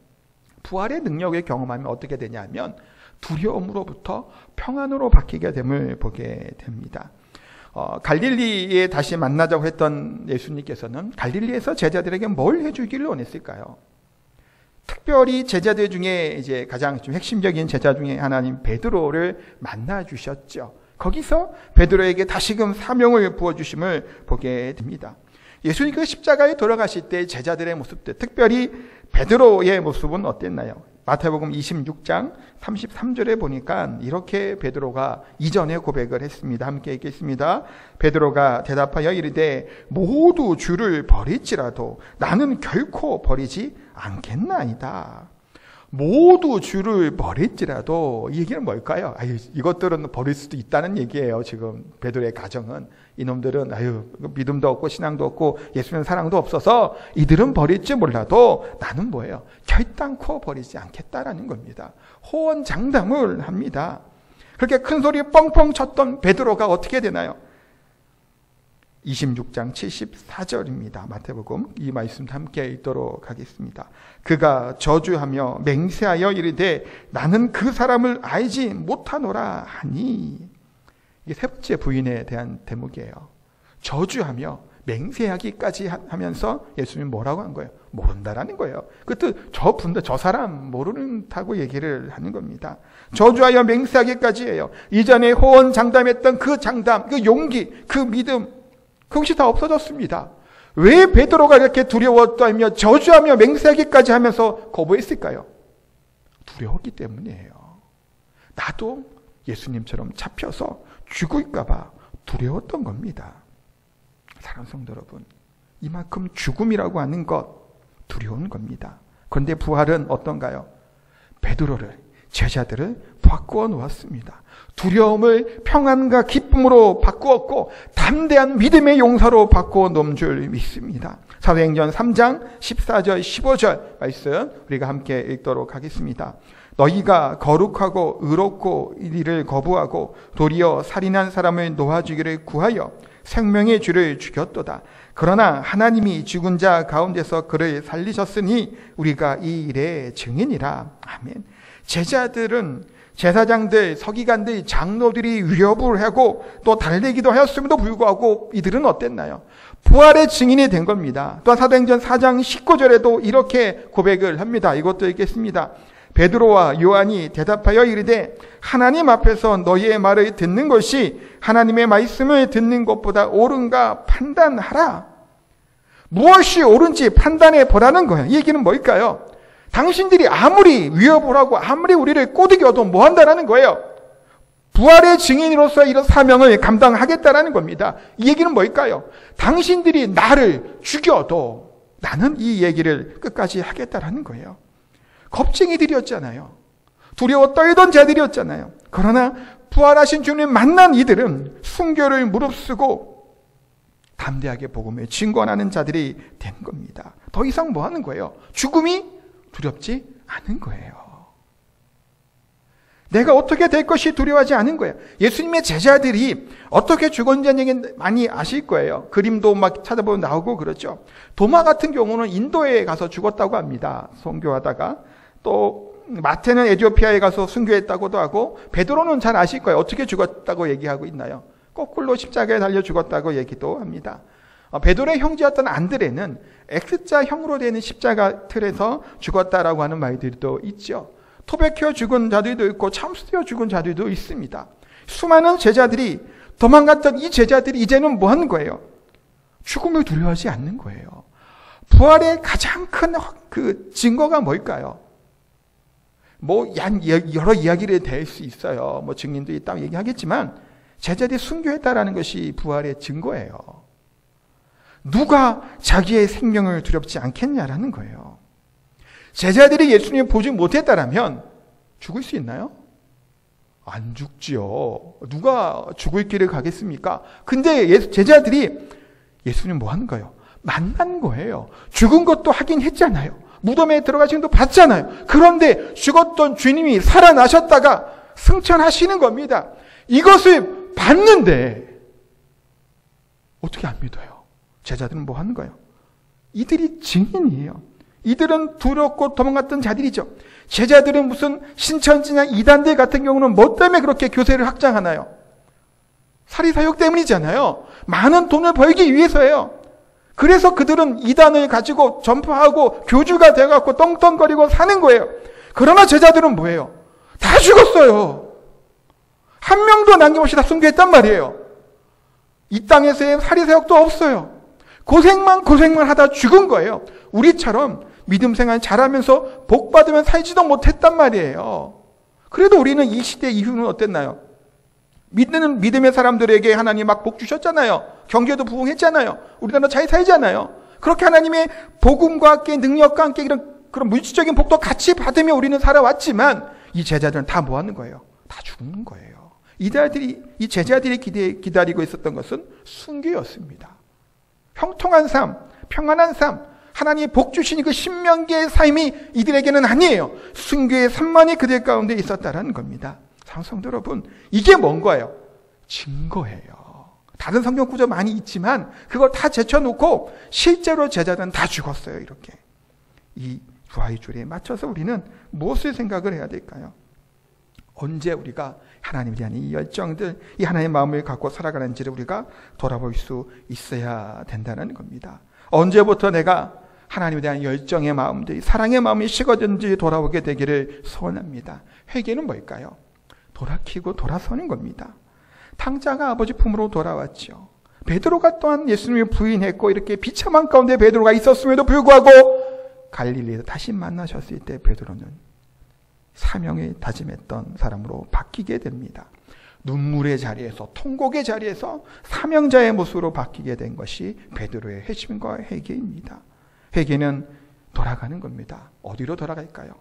부활의 능력을 경험하면 어떻게 되냐면 두려움으로부터 평안으로 바뀌게 됨을 보게 됩니다. 갈릴리에 다시 만나자고 했던 예수님께서는 갈릴리에서 제자들에게 뭘 해주기를 원했을까요? 특별히 제자들 중에 이제 가장 좀 핵심적인 제자 중에 하나님 베드로를 만나 주셨죠. 거기서 베드로에게 다시금 사명을 부어주심을 보게 됩니다. 예수님께서 십자가에 돌아가실 때 제자들의 모습들, 특별히 베드로의 모습은 어땠나요? 마태복음 26장 33절에 보니까 이렇게 베드로가 이전에 고백을 했습니다. 함께 읽겠습니다. 베드로가 대답하여 이르되 모두 주를 버릴지라도 나는 결코 버리지 않겠나이다. 모두 주를 버릴지라도 이 얘기는 뭘까요? 이것들은 버릴 수도 있다는 얘기예요. 지금 베드로의 가정은 이놈들은 믿음도 없고 신앙도 없고 예수님 사랑도 없어서 이들은 버릴지 몰라도 나는 뭐예요? 결단코 버리지 않겠다라는 겁니다. 호언장담을 합니다. 그렇게 큰 소리 뻥뻥 쳤던 베드로가 어떻게 되나요? 26장 74절입니다. 마태복음 이 말씀 함께 읽도록 하겠습니다. 그가 저주하며 맹세하여 이르되 나는 그 사람을 알지 못하노라 하니. 이게 세 번째 부인에 대한 대목이에요. 저주하며 맹세하기까지 하면서 예수님이 뭐라고 한 거예요? 모른다라는 거예요. 그것도 저 사람 모른다고 얘기를 하는 겁니다. 저주하여 맹세하기까지 해요. 이전에 호언 장담했던 그 장담, 그 용기, 그 믿음 그것이 다 없어졌습니다. 왜 베드로가 이렇게 두려웠다며 저주하며 맹세하기까지 하면서 거부했을까요? 두려웠기 때문이에요. 나도 예수님처럼 잡혀서 죽을까 봐 두려웠던 겁니다. 사랑하는 성도 여러분, 이만큼 죽음이라고 하는 것 두려운 겁니다. 그런데 부활은 어떤가요? 베드로를, 제자들을 바꾸어 놓았습니다. 두려움을 평안과 기쁨으로 바꾸었고 담대한 믿음의 용사로 바꾸어 놓은 줄 믿습니다. 사도행전 3장 14절 15절 말씀 우리가 함께 읽도록 하겠습니다. 너희가 거룩하고 의롭고 이를 거부하고 도리어 살인한 사람을 놓아주기를 구하여 생명의 주를 죽였도다. 그러나 하나님이 죽은 자 가운데서 그를 살리셨으니 우리가 이 일의 증인이라. 아멘. 제자들은 제사장들, 서기관들, 장로들이 위협을 하고 또 달래기도 하였음에도 불구하고 이들은 어땠나요? 부활의 증인이 된 겁니다. 또한 사도행전 4장 19절에도 이렇게 고백을 합니다. 이것도 읽겠습니다. 베드로와 요한이 대답하여 이르되 하나님 앞에서 너희의 말을 듣는 것이 하나님의 말씀을 듣는 것보다 옳은가 판단하라. 무엇이 옳은지 판단해 보라는 거예요. 이 얘기는 뭘까요? 당신들이 아무리 위협을 하고 아무리 우리를 꼬드겨도 뭐 한다라는 거예요? 부활의 증인으로서 이런 사명을 감당하겠다라는 겁니다. 이 얘기는 뭘까요? 당신들이 나를 죽여도 나는 이 얘기를 끝까지 하겠다라는 거예요. 겁쟁이들이었잖아요. 두려워 떨던 자들이었잖아요. 그러나 부활하신 주님을 만난 이들은 순교를 무릅쓰고 담대하게 복음을 증거하는 자들이 된 겁니다. 더 이상 뭐 하는 거예요? 죽음이 두렵지 않은 거예요. 내가 어떻게 될 것이 두려워하지 않은 거예요. 예수님의 제자들이 어떻게 죽었는지 얘기 많이 아실 거예요. 그림도 막 찾아보면 나오고 그렇죠. 도마 같은 경우는 인도에 가서 죽었다고 합니다. 선교하다가. 또 마태는 에티오피아에 가서 순교했다고도 하고, 베드로는 잘 아실 거예요. 어떻게 죽었다고 얘기하고 있나요? 거꾸로 십자가에 달려 죽었다고 얘기도 합니다. 베드로의 형제였던 안드레는 X자형으로 되는 십자가 틀에서 죽었다라고 하는 말들도 있죠. 토백혀 죽은 자들도 있고 참수되어 죽은 자들도 있습니다. 수많은 제자들이 도망갔던 이 제자들이 이제는 뭐 하는 거예요? 죽음을 두려워하지 않는 거예요. 부활의 가장 큰 그 증거가 뭘까요? 뭐 여러 이야기를 댈 수 있어요. 뭐 증인도 있다고 얘기하겠지만 제자들이 순교했다라는 것이 부활의 증거예요. 누가 자기의 생명을 두렵지 않겠냐라는 거예요. 제자들이 예수님을 보지 못했다라면 죽을 수 있나요? 안 죽지요. 누가 죽을 길을 가겠습니까? 근데 제자들이 예수님 뭐 하는 거예요? 만난 거예요. 죽은 것도 하긴 했잖아요. 무덤에 들어가신 것도 봤잖아요. 그런데 죽었던 주님이 살아나셨다가 승천하시는 겁니다. 이것을 봤는데 어떻게 안 믿어요? 제자들은 뭐 하는 거예요? 이들이 증인이에요. 이들은 두렵고 도망갔던 자들이죠. 제자들은 무슨 신천지나 이단들 같은 경우는 뭐 때문에 그렇게 교세를 확장하나요? 사리사욕 때문이잖아요. 많은 돈을 벌기 위해서예요. 그래서 그들은 이단을 가지고 전파하고 교주가 되어갖고 떵떵거리고 사는 거예요. 그러나 제자들은 뭐예요? 다 죽었어요. 한 명도 남김없이 다 순교했단 말이에요. 이 땅에서의 사리사욕도 없어요. 고생만 하다 죽은 거예요. 우리처럼 믿음 생활 잘하면서 복 받으면 살지도 못했단 말이에요. 그래도 우리는 이 시대 이후는 어땠나요? 믿음의 사람들에게 하나님 막 복 주셨잖아요. 경제도 부흥했잖아요. 우리나라 잘 살잖아요. 그렇게 하나님의 복음과 함께 능력과 함께 그런 물질적인 복도 같이 받으며 우리는 살아왔지만 이 제자들은 다 뭐 하는 거예요? 다 죽는 거예요. 이 제자들이 기다리고 있었던 것은 순교였습니다. 형통한 삶, 평안한 삶, 하나님이 복 주신 그 신명기의 삶이 이들에게는 아니에요. 순교의 산만이 그들 가운데 있었다라는 겁니다. 성도 여러분, 이게 뭔 거예요? 증거예요. 다른 성경 구절 많이 있지만 그걸 다 제쳐놓고 실제로 제자들은 다 죽었어요. 이렇게. 이 부활의 줄에 맞춰서 우리는 무엇을 생각을 해야 될까요? 언제 우리가 하나님에 대한 이 열정들, 이 하나님의 마음을 갖고 살아가는지를 우리가 돌아볼 수 있어야 된다는 겁니다. 언제부터 내가 하나님에 대한 열정의 마음들, 사랑의 마음이 식어든지 돌아오게 되기를 소원합니다. 회개는 뭘까요? 돌아키고 돌아서는 겁니다. 탕자가 아버지 품으로 돌아왔죠. 베드로가 또한 예수님을 부인했고 이렇게 비참한 가운데 베드로가 있었음에도 불구하고 갈릴리에서 다시 만나셨을 때 베드로는 사명을 다짐했던 사람으로 바뀌게 됩니다. 눈물의 자리에서, 통곡의 자리에서 사명자의 모습으로 바뀌게 된 것이 베드로의 회심과 회개입니다. 회개는 돌아가는 겁니다. 어디로 돌아갈까요?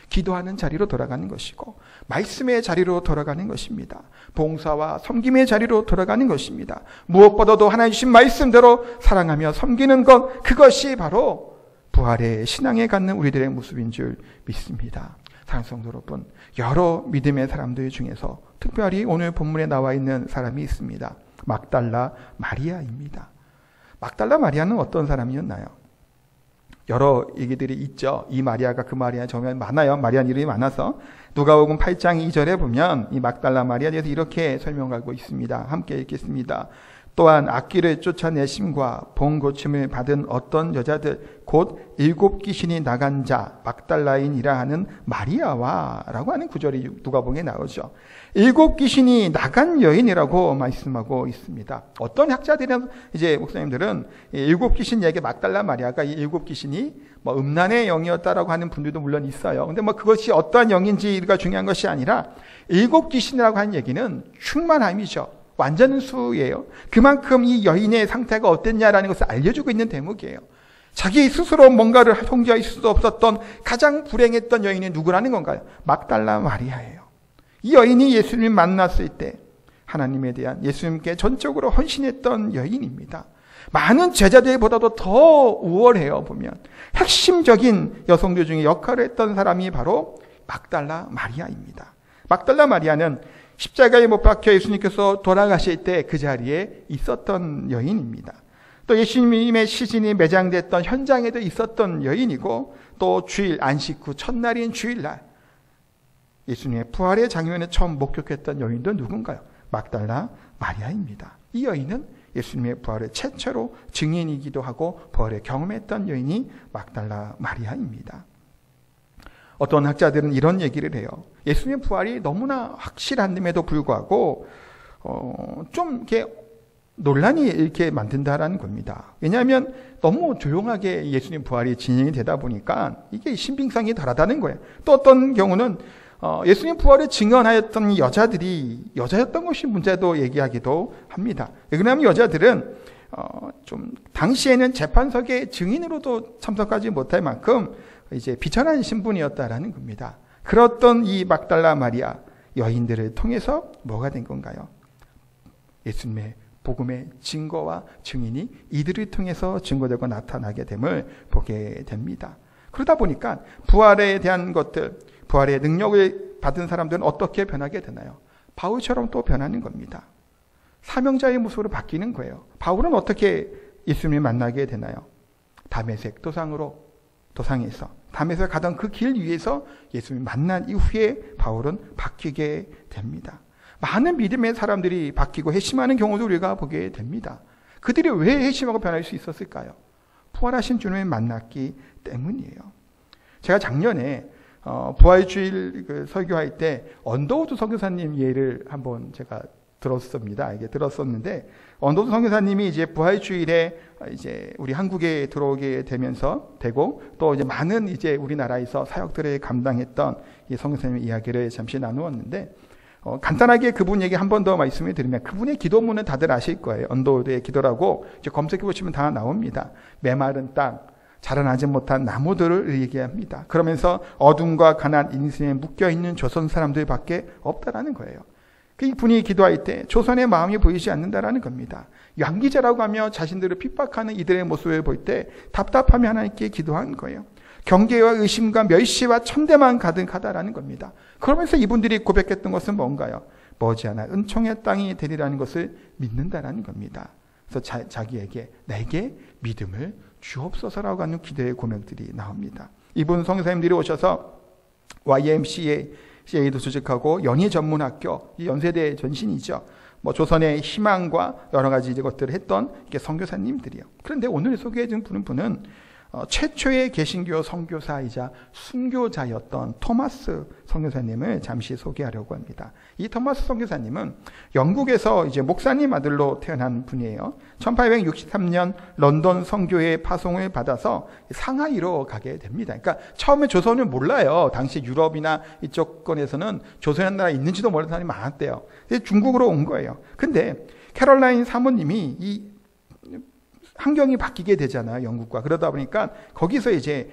기도하는 자리로 돌아가는 것이고 말씀의 자리로 돌아가는 것입니다. 봉사와 섬김의 자리로 돌아가는 것입니다. 무엇보다도 하나님 주신 말씀대로 사랑하며 섬기는 것, 그것이 바로 부활의 신앙에 갖는 우리들의 모습인 줄 믿습니다. 사랑하는 성도 여러분, 여러 믿음의 사람들 중에서 특별히 오늘 본문에 나와 있는 사람이 있습니다. 막달라 마리아입니다. 막달라 마리아는 어떤 사람이었나요? 여러 얘기들이 있죠. 이 마리아가 그 마리아 정말 많아요. 마리아 이름이 많아서 누가복음 8장 2절에 보면 이 막달라 마리아에 대해서 이렇게 설명하고 있습니다. 함께 읽겠습니다. 또한 악귀를 쫓아내심과 병 고침을 받은 어떤 여자들 곧 7 귀신이 나간 자 막달라인이라 하는 마리아와 라고 하는 구절이 누가복음에 나오죠. 7 귀신이 나간 여인이라고 말씀하고 있습니다. 어떤 학자들은 이제 목사님들은 7 귀신 얘기 막달라 마리아가 이 7 귀신이 음란의 영이었다라고 하는 분들도 물론 있어요. 근데 그것이 어떠한 영인지가 중요한 것이 아니라 7 귀신이라고 하는 얘기는 충만함이죠. 완전 수예요. 그만큼 이 여인의 상태가 어땠냐라는 것을 알려주고 있는 대목이에요. 자기 스스로 뭔가를 통제할 수 없었던 가장 불행했던 여인이 누구라는 건가요? 막달라 마리아예요. 이 여인이 예수님을 만났을 때 하나님에 대한 예수님께 전적으로 헌신했던 여인입니다. 많은 제자들보다도 더 우월해요. 보면 핵심적인 여성들 중에 역할을 했던 사람이 바로 막달라 마리아입니다. 막달라 마리아는 십자가에 못 박혀 예수님께서 돌아가실 때 그 자리에 있었던 여인입니다. 또 예수님의 시신이 매장됐던 현장에도 있었던 여인이고, 또 주일 안식 후 첫날인 주일날 예수님의 부활의 장면을 처음 목격했던 여인도 누군가요? 막달라 마리아입니다. 이 여인은 예수님의 부활의 최초로 증인이기도 하고 부활을 경험했던 여인이 막달라 마리아입니다. 어떤 학자들은 이런 얘기를 해요. 예수님의 부활이 너무나 확실한데도 불구하고 좀 이렇게 논란이 이렇게 만든다라는 겁니다. 왜냐하면 너무 조용하게 예수님 부활이 진행이 되다 보니까 이게 신빙성이 덜하다는 거예요. 또 어떤 경우는 예수님 부활을 증언하였던 여자들이 여자였던 것이 문제도 얘기하기도 합니다. 왜냐하면 여자들은 좀 당시에는 재판석의 증인으로도 참석하지 못할 만큼 이제 비천한 신분이었다라는 겁니다. 그렇던 이 막달라 마리아 여인들을 통해서 뭐가 된 건가요? 예수님의 복음의 증거와 증인이 이들을 통해서 증거되고 나타나게 됨을 보게 됩니다. 그러다 보니까 부활에 대한 것들, 부활의 능력을 받은 사람들은 어떻게 변하게 되나요? 바울처럼 또 변하는 겁니다. 사명자의 모습으로 바뀌는 거예요. 바울은 어떻게 예수님을 만나게 되나요? 다메섹 도상에서 담에서 가던 그 길 위에서 예수님을 만난 이후에 바울은 바뀌게 됩니다. 많은 믿음의 사람들이 바뀌고 회심하는 경우도 우리가 보게 됩니다. 그들이 왜 회심하고 변할 수 있었을까요? 부활하신 주님을 만났기 때문이에요. 제가 작년에 부활주일 설교할 때 언더우드 선교사님 예를 한번 제가 들었습니다. 이게 들었었는데 언더우드 선교사님이 이제 부활주일에 이제 우리 한국에 들어오게 되고 또 이제 많은 이제 우리나라에서 사역들을 감당했던 이 선교사님의 이야기를 잠시 나누었는데 간단하게 그분 얘기 한 번 더 말씀을 드리면 그분의 기도문은 다들 아실 거예요. 언더우드의 기도라고 이제 검색해 보시면 다 나옵니다. 메마른 땅, 자라나지 못한 나무들을 얘기합니다. 그러면서 어둠과 가난 인생에 묶여있는 조선 사람들밖에 없다라는 거예요. 그 분이 기도할 때 조선의 마음이 보이지 않는다라는 겁니다. 양기자라고 하며 자신들을 핍박하는 이들의 모습을 볼 때 답답하며 하나님께 기도한 거예요. 경계와 의심과 멸시와 천대만 가득하다라는 겁니다. 그러면서 이분들이 고백했던 것은 뭔가요? 머지않아 은총의 땅이 되리라는 것을 믿는다라는 겁니다. 그래서 자기에게 내게 믿음을 주옵소서라고 하는 기도의 고백들이 나옵니다. 이분 선교사님들이 오셔서 YMCA도 조직하고 연희 전문학교, 연세대 전신이죠. 조선의 희망과 여러 가지 것들을 했던 선교사님들이요. 그런데 오늘 소개해 준 분은 최초의 개신교 선교사이자 순교자였던 토마스 선교사님을 잠시 소개하려고 합니다. 이 토마스 선교사님은 영국에서 이제 목사님 아들로 태어난 분이에요. 1863년 런던 선교회 파송을 받아서 상하이로 가게 됩니다. 그러니까 처음에 조선을 몰라요. 당시 유럽이나 이쪽권에서는 조선이라는 나라 있는지도 모르는 사람이 많았대요. 중국으로 온 거예요. 근데 캐롤라인 사모님이 이 환경이 바뀌게 되잖아요. 영국과. 그러다 보니까 거기서 이제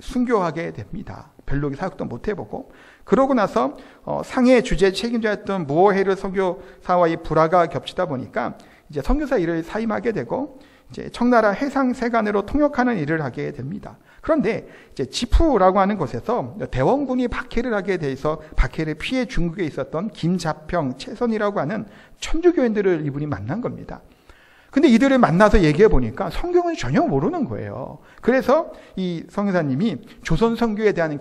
순교하게 됩니다. 별로 사역도 못 해보고. 그러고 나서 상해 주재 책임자였던 무어헤르 선교사와의 불화가 겹치다 보니까 이제 선교사 일을 사임하게 되고 이제 청나라 해상세관으로 통역하는 일을 하게 됩니다. 그런데 이제 지푸라고 하는 곳에서 대원군이 박해를 하게 돼서 박해를 피해 중국에 있었던 김자평, 최선이라고 하는 천주교인들을 이분이 만난 겁니다. 근데 이들을 만나서 얘기해 보니까 성경을 전혀 모르는 거예요. 그래서 이 성교사님이 조선 선교에 대한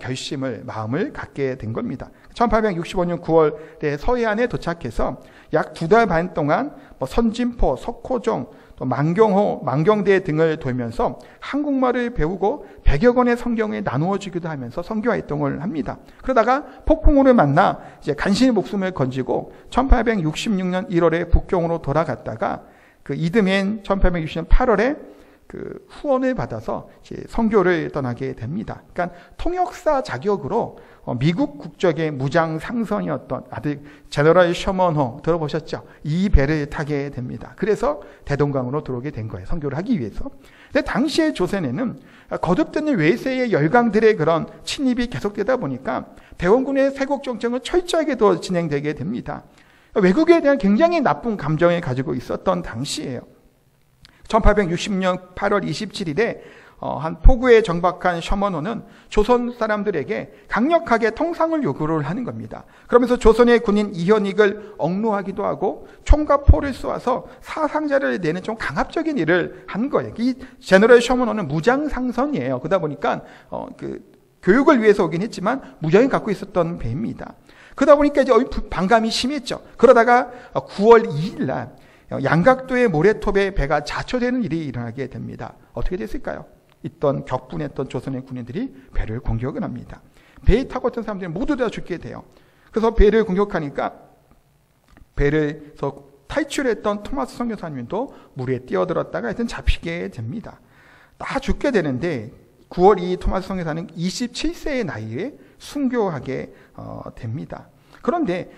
마음을 갖게 된 겁니다. 1865년 9월에 서해안에 도착해서 약 2달 반 동안 선진포, 석호종, 또 만경호, 만경대 등을 돌면서 한국말을 배우고 100여 권의 성경을 나누어 주기도 하면서 선교 활동을 합니다. 그러다가 폭풍우를 만나 이제 간신히 목숨을 건지고 1866년 1월에 북경으로 돌아갔다가 그 이듬해인 1860년 8월에 그 후원을 받아서 이제 선교를 떠나게 됩니다. 그러니까 통역사 자격으로 미국 국적의 무장 상선이었던 아들 제너럴 셔먼호 들어보셨죠? 이 배를 타게 됩니다. 그래서 대동강으로 들어오게 된 거예요. 선교를 하기 위해서. 근데 당시의 조선에는 거듭되는 외세의 열강들의 그런 침입이 계속되다 보니까 대원군의 세국 정책은 철저하게 더 진행되게 됩니다. 외국에 대한 굉장히 나쁜 감정을 가지고 있었던 당시예요. 1860년 8월 27일에 한 포구에 정박한 셔먼호는 조선 사람들에게 강력하게 통상을 요구를 하는 겁니다. 그러면서 조선의 군인 이현익을 억누하기도 하고 총과 포를 쏘아서 사상자를 내는 좀 강압적인 일을 한 거예요. 이 제너럴 셔먼호는 무장상선이에요. 그러다 보니까 교육을 위해서 오긴 했지만 무장을 갖고 있었던 배입니다. 그러다 보니까 이제 반감이 심했죠. 그러다가 9월 2일 날 양각도의 모래톱에 배가 자초되는 일이 일어나게 됩니다. 어떻게 됐을까요? 있던 격분했던 조선의 군인들이 배를 공격을 합니다. 배에 타고 있던 사람들이 모두 다 죽게 돼요. 그래서 배를 공격하니까 배에서 탈출했던 토마스 선교사님도 물에 뛰어들었다가 하여튼 잡히게 됩니다. 다 죽게 되는데 9월 2일 토마스 선교사는 27세의 나이에 순교하게 됩니다. 그런데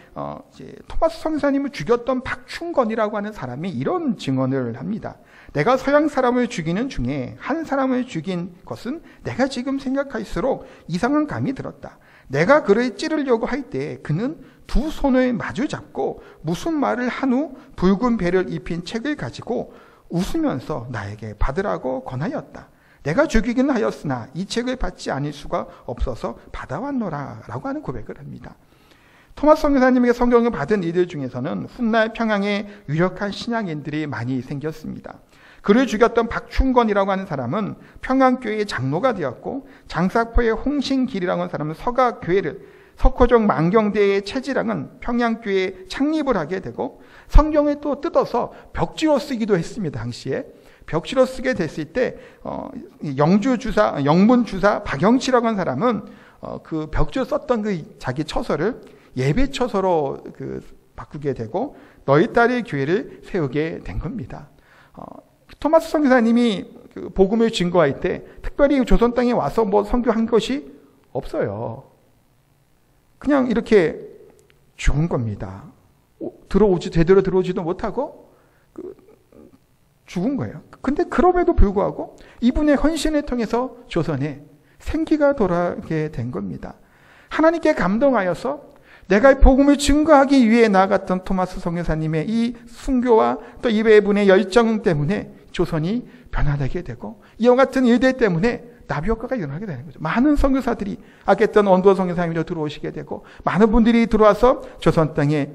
이제 토마스 선교사님을 죽였던 박충건이라고 하는 사람이 이런 증언을 합니다. 내가 서양 사람을 죽이는 중에 한 사람을 죽인 것은 내가 지금 생각할수록 이상한 감이 들었다. 내가 그를 찌르려고 할 때 그는 두 손을 마주 잡고 무슨 말을 한 후 붉은 배를 입힌 책을 가지고 웃으면서 나에게 받으라고 권하였다. 내가 죽이긴 하였으나 이 책을 받지 않을 수가 없어서 받아왔노라 라고 하는 고백을 합니다. 토마스 선교사님에게 성경을 받은 이들 중에서는 훗날 평양에 유력한 신앙인들이 많이 생겼습니다. 그를 죽였던 박충건이라고 하는 사람은 평양교회의 장로가 되었고 장사포의 홍신길이라고 하는 사람은 서가교회를 석호종 만경대의 최지랑은 평양교회에 창립을 하게 되고 성경을 또 뜯어서 벽지로 쓰기도 했습니다. 당시에. 벽지로 쓰게 됐을 때 영주주사, 영문주사 박영치라고 하는 사람은 그 벽지로 썼던 그 자기 처서를 예배 처서로 바꾸게 되고 너희 딸의 교회를 세우게 된 겁니다. 토마스 선교사님이 복음을 증거할 때 특별히 조선 땅에 와서 뭐 선교한 것이 없어요. 그냥 이렇게 죽은 겁니다. 제대로 들어오지도 못하고 죽은 거예요. 근데 그럼에도 불구하고 이분의 헌신을 통해서 조선에 생기가 돌아오게 된 겁니다. 하나님께 감동하여서 내가 복음을 증거하기 위해 나아갔던 토마스 선교사님의 이 순교와 또 이분의 열정 때문에 조선이 변화되게 되고 이와 같은 일들 때문에 나비 효과가 일어나게 되는 거죠. 많은 선교사들이 아까 했던 원도 선교사님도 들어오시게 되고 많은 분들이 들어와서 조선 땅에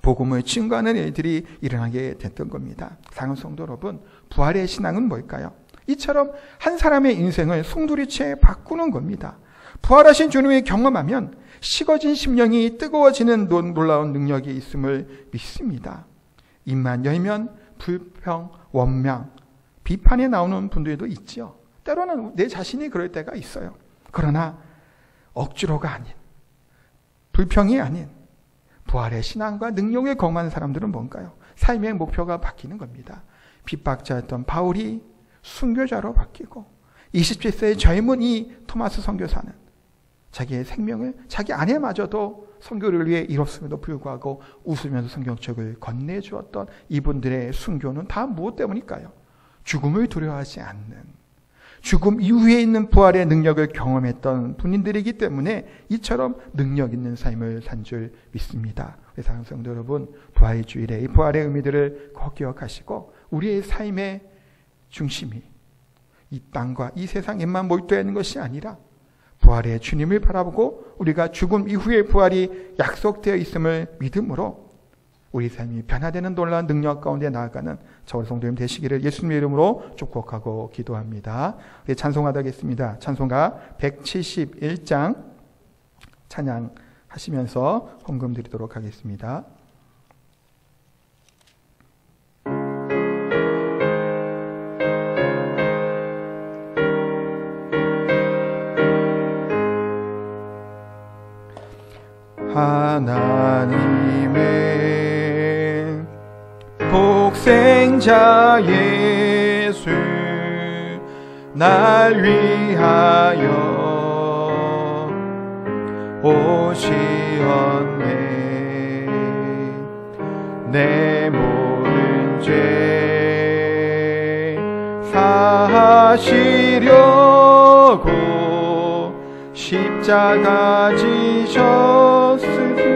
복음을 증거하는 일들이 일어나게 됐던 겁니다. 사랑하는 성도 여러분, 부활의 신앙은 뭘까요? 이처럼 한 사람의 인생을 송두리째 바꾸는 겁니다. 부활하신 주님을 경험하면 식어진 심령이 뜨거워지는 놀라운 능력이 있음을 믿습니다. 입만 열면 불평, 원망, 비판에 나오는 분들도 있죠. 때로는 내 자신이 그럴 때가 있어요. 그러나 억지로가 아닌, 불평이 아닌 부활의 신앙과 능력을 경험하는 사람들은 뭔가요? 삶의 목표가 바뀌는 겁니다. 핍박자였던 바울이 순교자로 바뀌고 27세의 젊은 이 토마스 선교사는 자기의 생명을 자기 아내마저도 선교를 위해 잃었음에도 불구하고 웃으면서 성경책을 건네주었던 이분들의 순교는 다 무엇 때문일까요? 죽음을 두려워하지 않는, 죽음 이후에 있는 부활의 능력을 경험했던 분인들이기 때문에 이처럼 능력 있는 삶을 산 줄 믿습니다. 사랑하는 성도 여러분, 부활주일에 이 부활의 의미들을 꼭 기억하시고 우리의 삶에 중심이 이 땅과 이 세상에만 몰두해 있는 것이 아니라 부활의 주님을 바라보고 우리가 죽음 이후의 부활이 약속되어 있음을 믿음으로 우리 삶이 변화되는 놀라운 능력 가운데 나아가는 저와 성도님 되시기를 예수님의 이름으로 축복하고 기도합니다. 우리 찬송하겠습니다. 찬송가 171장 찬양하시면서 헌금 드리도록 하겠습니다. 하나님의 복생자 예수 날 위하여 오시었네. 내 모든 죄 사하시려고 십자가 지셨으니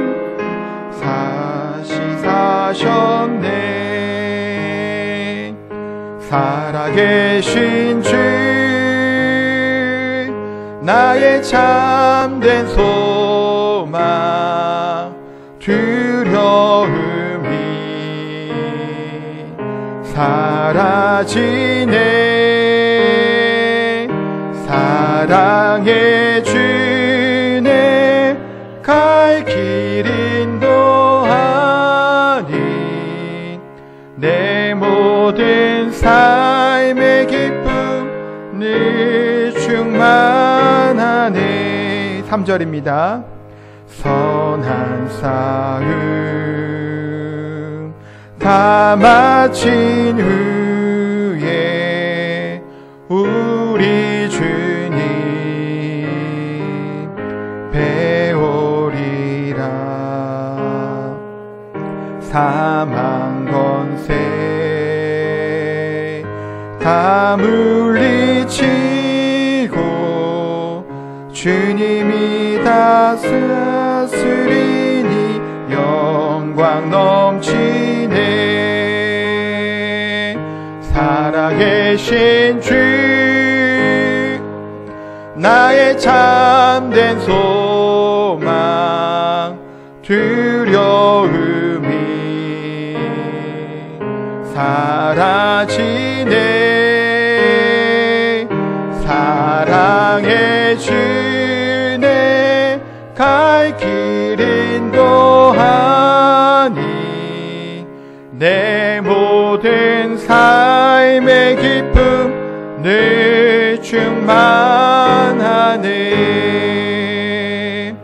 사셨네. 살아계신 주 나의 참된 소망 두려움이 사라지네. 사랑의 주내 갈 길 인도하니 내 모든 삶의 기쁨 늘 충만하네. 3절입니다. 선한 싸움 다 마친 후에 우리 주님 배우리라. 사망 권세 다 물리치고 주님이 다스리니 영광 넘치네. 살아계신 주 나의 참된 소망 두려움이 사라지네. 사랑의 주내 갈 길 인도하니 내 모든 삶의 기쁨 늘 충만하네.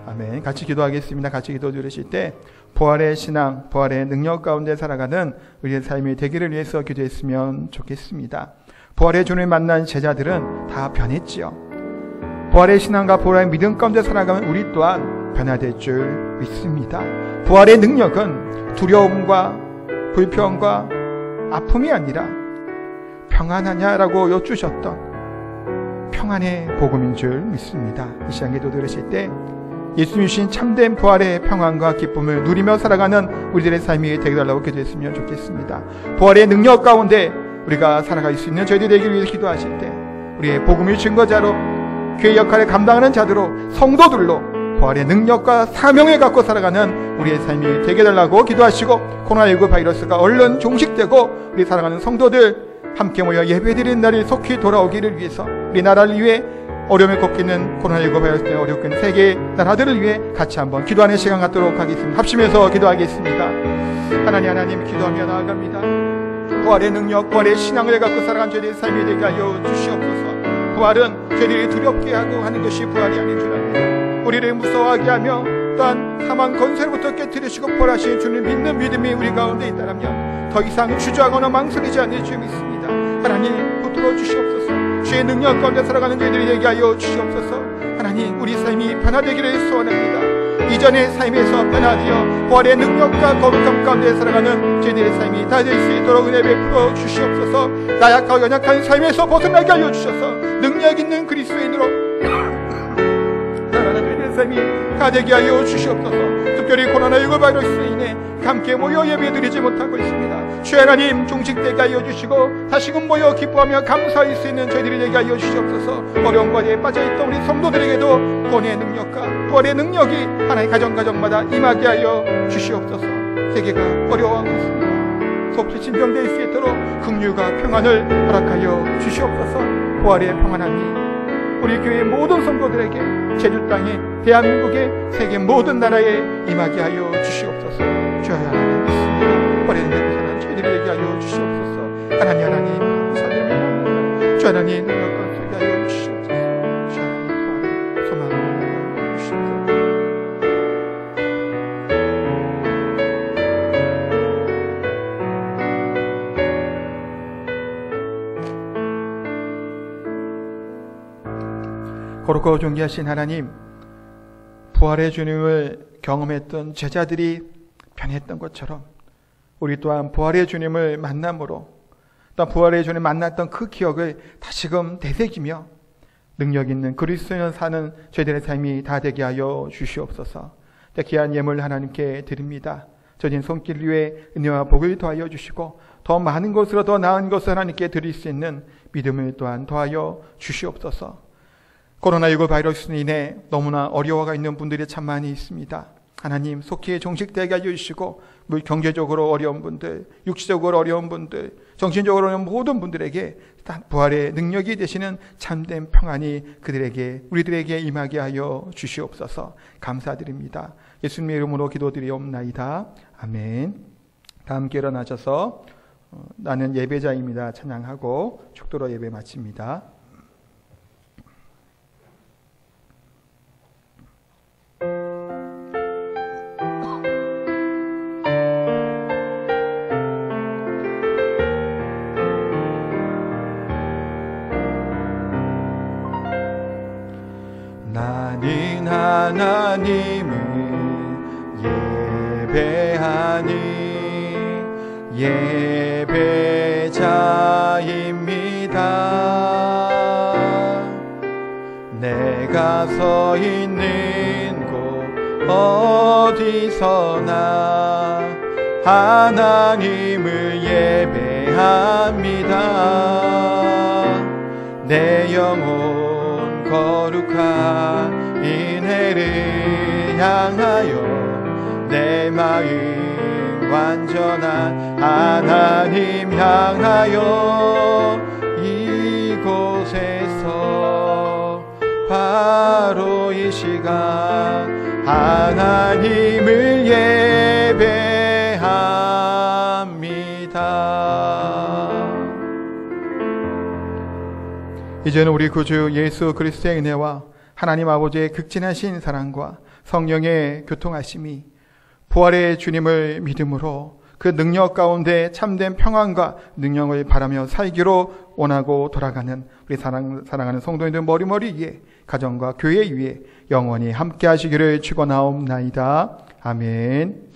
아멘. 같이 기도하겠습니다. 같이 기도 드리실 때 부활의 신앙, 부활의 능력 가운데 살아가는 우리의 삶이 되기를 위해서 기도했으면 좋겠습니다. 부활의 주님을 만난 제자들은 다 변했지요. 부활의 신앙과 부활의 믿음 가운데 살아가면 우리 또한 변화될 줄 믿습니다. 부활의 능력은 두려움과 불평과 아픔이 아니라 평안하냐라고 여쭈셨던 평안의 복음인 줄 믿습니다. 이 시간 기도 들으실 때 예수님 주신 참된 부활의 평안과 기쁨을 누리며 살아가는 우리들의 삶이 되달라고 기도했으면 좋겠습니다. 부활의 능력 가운데 우리가 살아갈 수 있는 저희들이 되기 위해서 기도하실 때 우리의 복음의 증거자로 교회 역할을 감당하는 자들로 성도들로 부활의 능력과 사명을 갖고 살아가는 우리의 삶이 되게 달라고 기도하시고 코로나19 바이러스가 얼른 종식되고 우리 살아가는 성도들 함께 모여 예배드리는 날이 속히 돌아오기를 위해서 우리 나라를 위해 어려움을 겪이는 코로나19 바이러스 때문에 어렵고 있는 세계 나라들을 위해 같이 한번 기도하는 시간 갖도록 하겠습니다. 합심해서 기도하겠습니다. 하나님 기도하며 나아갑니다. 부활의 능력, 부활의 신앙을 갖고 살아간 저희들의 삶이 되게 하여 주시옵소서. 부활은 저희들이 두렵게 하고 하는 것이 부활이 아닌 줄 압니다. 우리를 무서워하게 하며 또한 사망 권세로부터 깨뜨리시고 부활하신 주님 믿는 믿음이 우리 가운데 있다면 더 이상 주저하거나 망설이지 않을 줄 믿습니다. 하나님 붙들어 주시옵소서. 주의 능력 가운데 살아가는 저희들이 되게 하여 주시옵소서. 하나님 우리 삶이 변화되기를 소원합니다. 이전의 삶에서 변화되어 부활의 능력과 거룩함 가운데 살아가는 저희들의 삶이 다 될 수 있도록 은혜 베풀어 주시옵소서. 나약하고 연약한 삶에서 벗어나게 하여 주셔서 능력 있는 그리스도인으로 살아가는 저희들의 삶이 다 되게 하여 주시옵소서. 특별히 코로나19 바이러스로 인해 함께 모여 예배드리지 못하고 있습니다. 주 하나님 종식되게 하여 주시고 다시금 모여 기뻐하며 감사할 수 있는 저희들이 되게 하여 주시옵소서. 어려운 과제에 빠져있던 우리 성도들에게도 구원의 능력과 부활의 능력이 하나의 가정마다 임하게 하여 주시옵소서. 세계가 어려워하고 있습니다. 속히 진정될 수 있도록 긍휼과 평안을 허락하여 주시옵소서. 부활의 평안함이 우리 교회의 모든 성도들에게 제주 땅에 대한민국의 세계 모든 나라에 임하게 하여 주시옵소서. 주여 하나님 믿습니다. 버리는 것은 저희들에게 하여 주시옵소서. 하나님 감사드립니다. 주 하나님 능력과 소개 하여 주시옵소서. 주 하나님 부활의 소망을 하여 주시옵소서. 거룩하고 존귀하신 하나님, 부활의 주님을 경험했던 제자들이 변했던 것처럼 우리 또한 부활의 주님을 만남으로 또 부활의 주님 만났던 그 기억을 다시금 되새기며 능력 있는 그리스도인을 사는 저희들의 삶이 다 되게 하여 주시옵소서. 귀한 예물 하나님께 드립니다. 저진 손길 위에 은혜와 복을 더하여 주시고 더 많은 것으로 더 나은 것을 하나님께 드릴 수 있는 믿음을 또한 더하여 주시옵소서. 코로나19 바이러스로 인해 너무나 어려워가 있는 분들이 참 많이 있습니다. 하나님 속히 종식되게 하여 주시고 경제적으로 어려운 분들, 육체적으로 어려운 분들, 정신적으로 어려운 모든 분들에게 부활의 능력이 되시는 참된 평안이 그들에게 우리들에게 임하게 하여 주시옵소서. 감사드립니다. 예수님의 이름으로 기도드리옵나이다. 아멘. 다 함께 일어나셔서 나는 예배자입니다 찬양하고 축도로 예배 마칩니다. 나는 하나님을 예배하니 예배자입니다. 내가 서 있는 곳 어디서나 하나님을 예배합니다. 내 영혼 거룩한 인해를 향하여 내 마음 완전한 하나님 향하여 이곳에서 바로 이 시간 하나님을 예배합니다. 이제는 우리 구주 예수 그리스도의 은혜와 하나님 아버지의 극진하신 사랑과 성령의 교통하심이 부활의 주님을 믿음으로 그 능력 가운데 참된 평안과 능력을 바라며 살기로 원하고 돌아가는 우리 사랑하는 성도님들 머리머리 위에 가정과 교회 위에 영원히 함께 하시기를 축원하옵나이다. 아멘.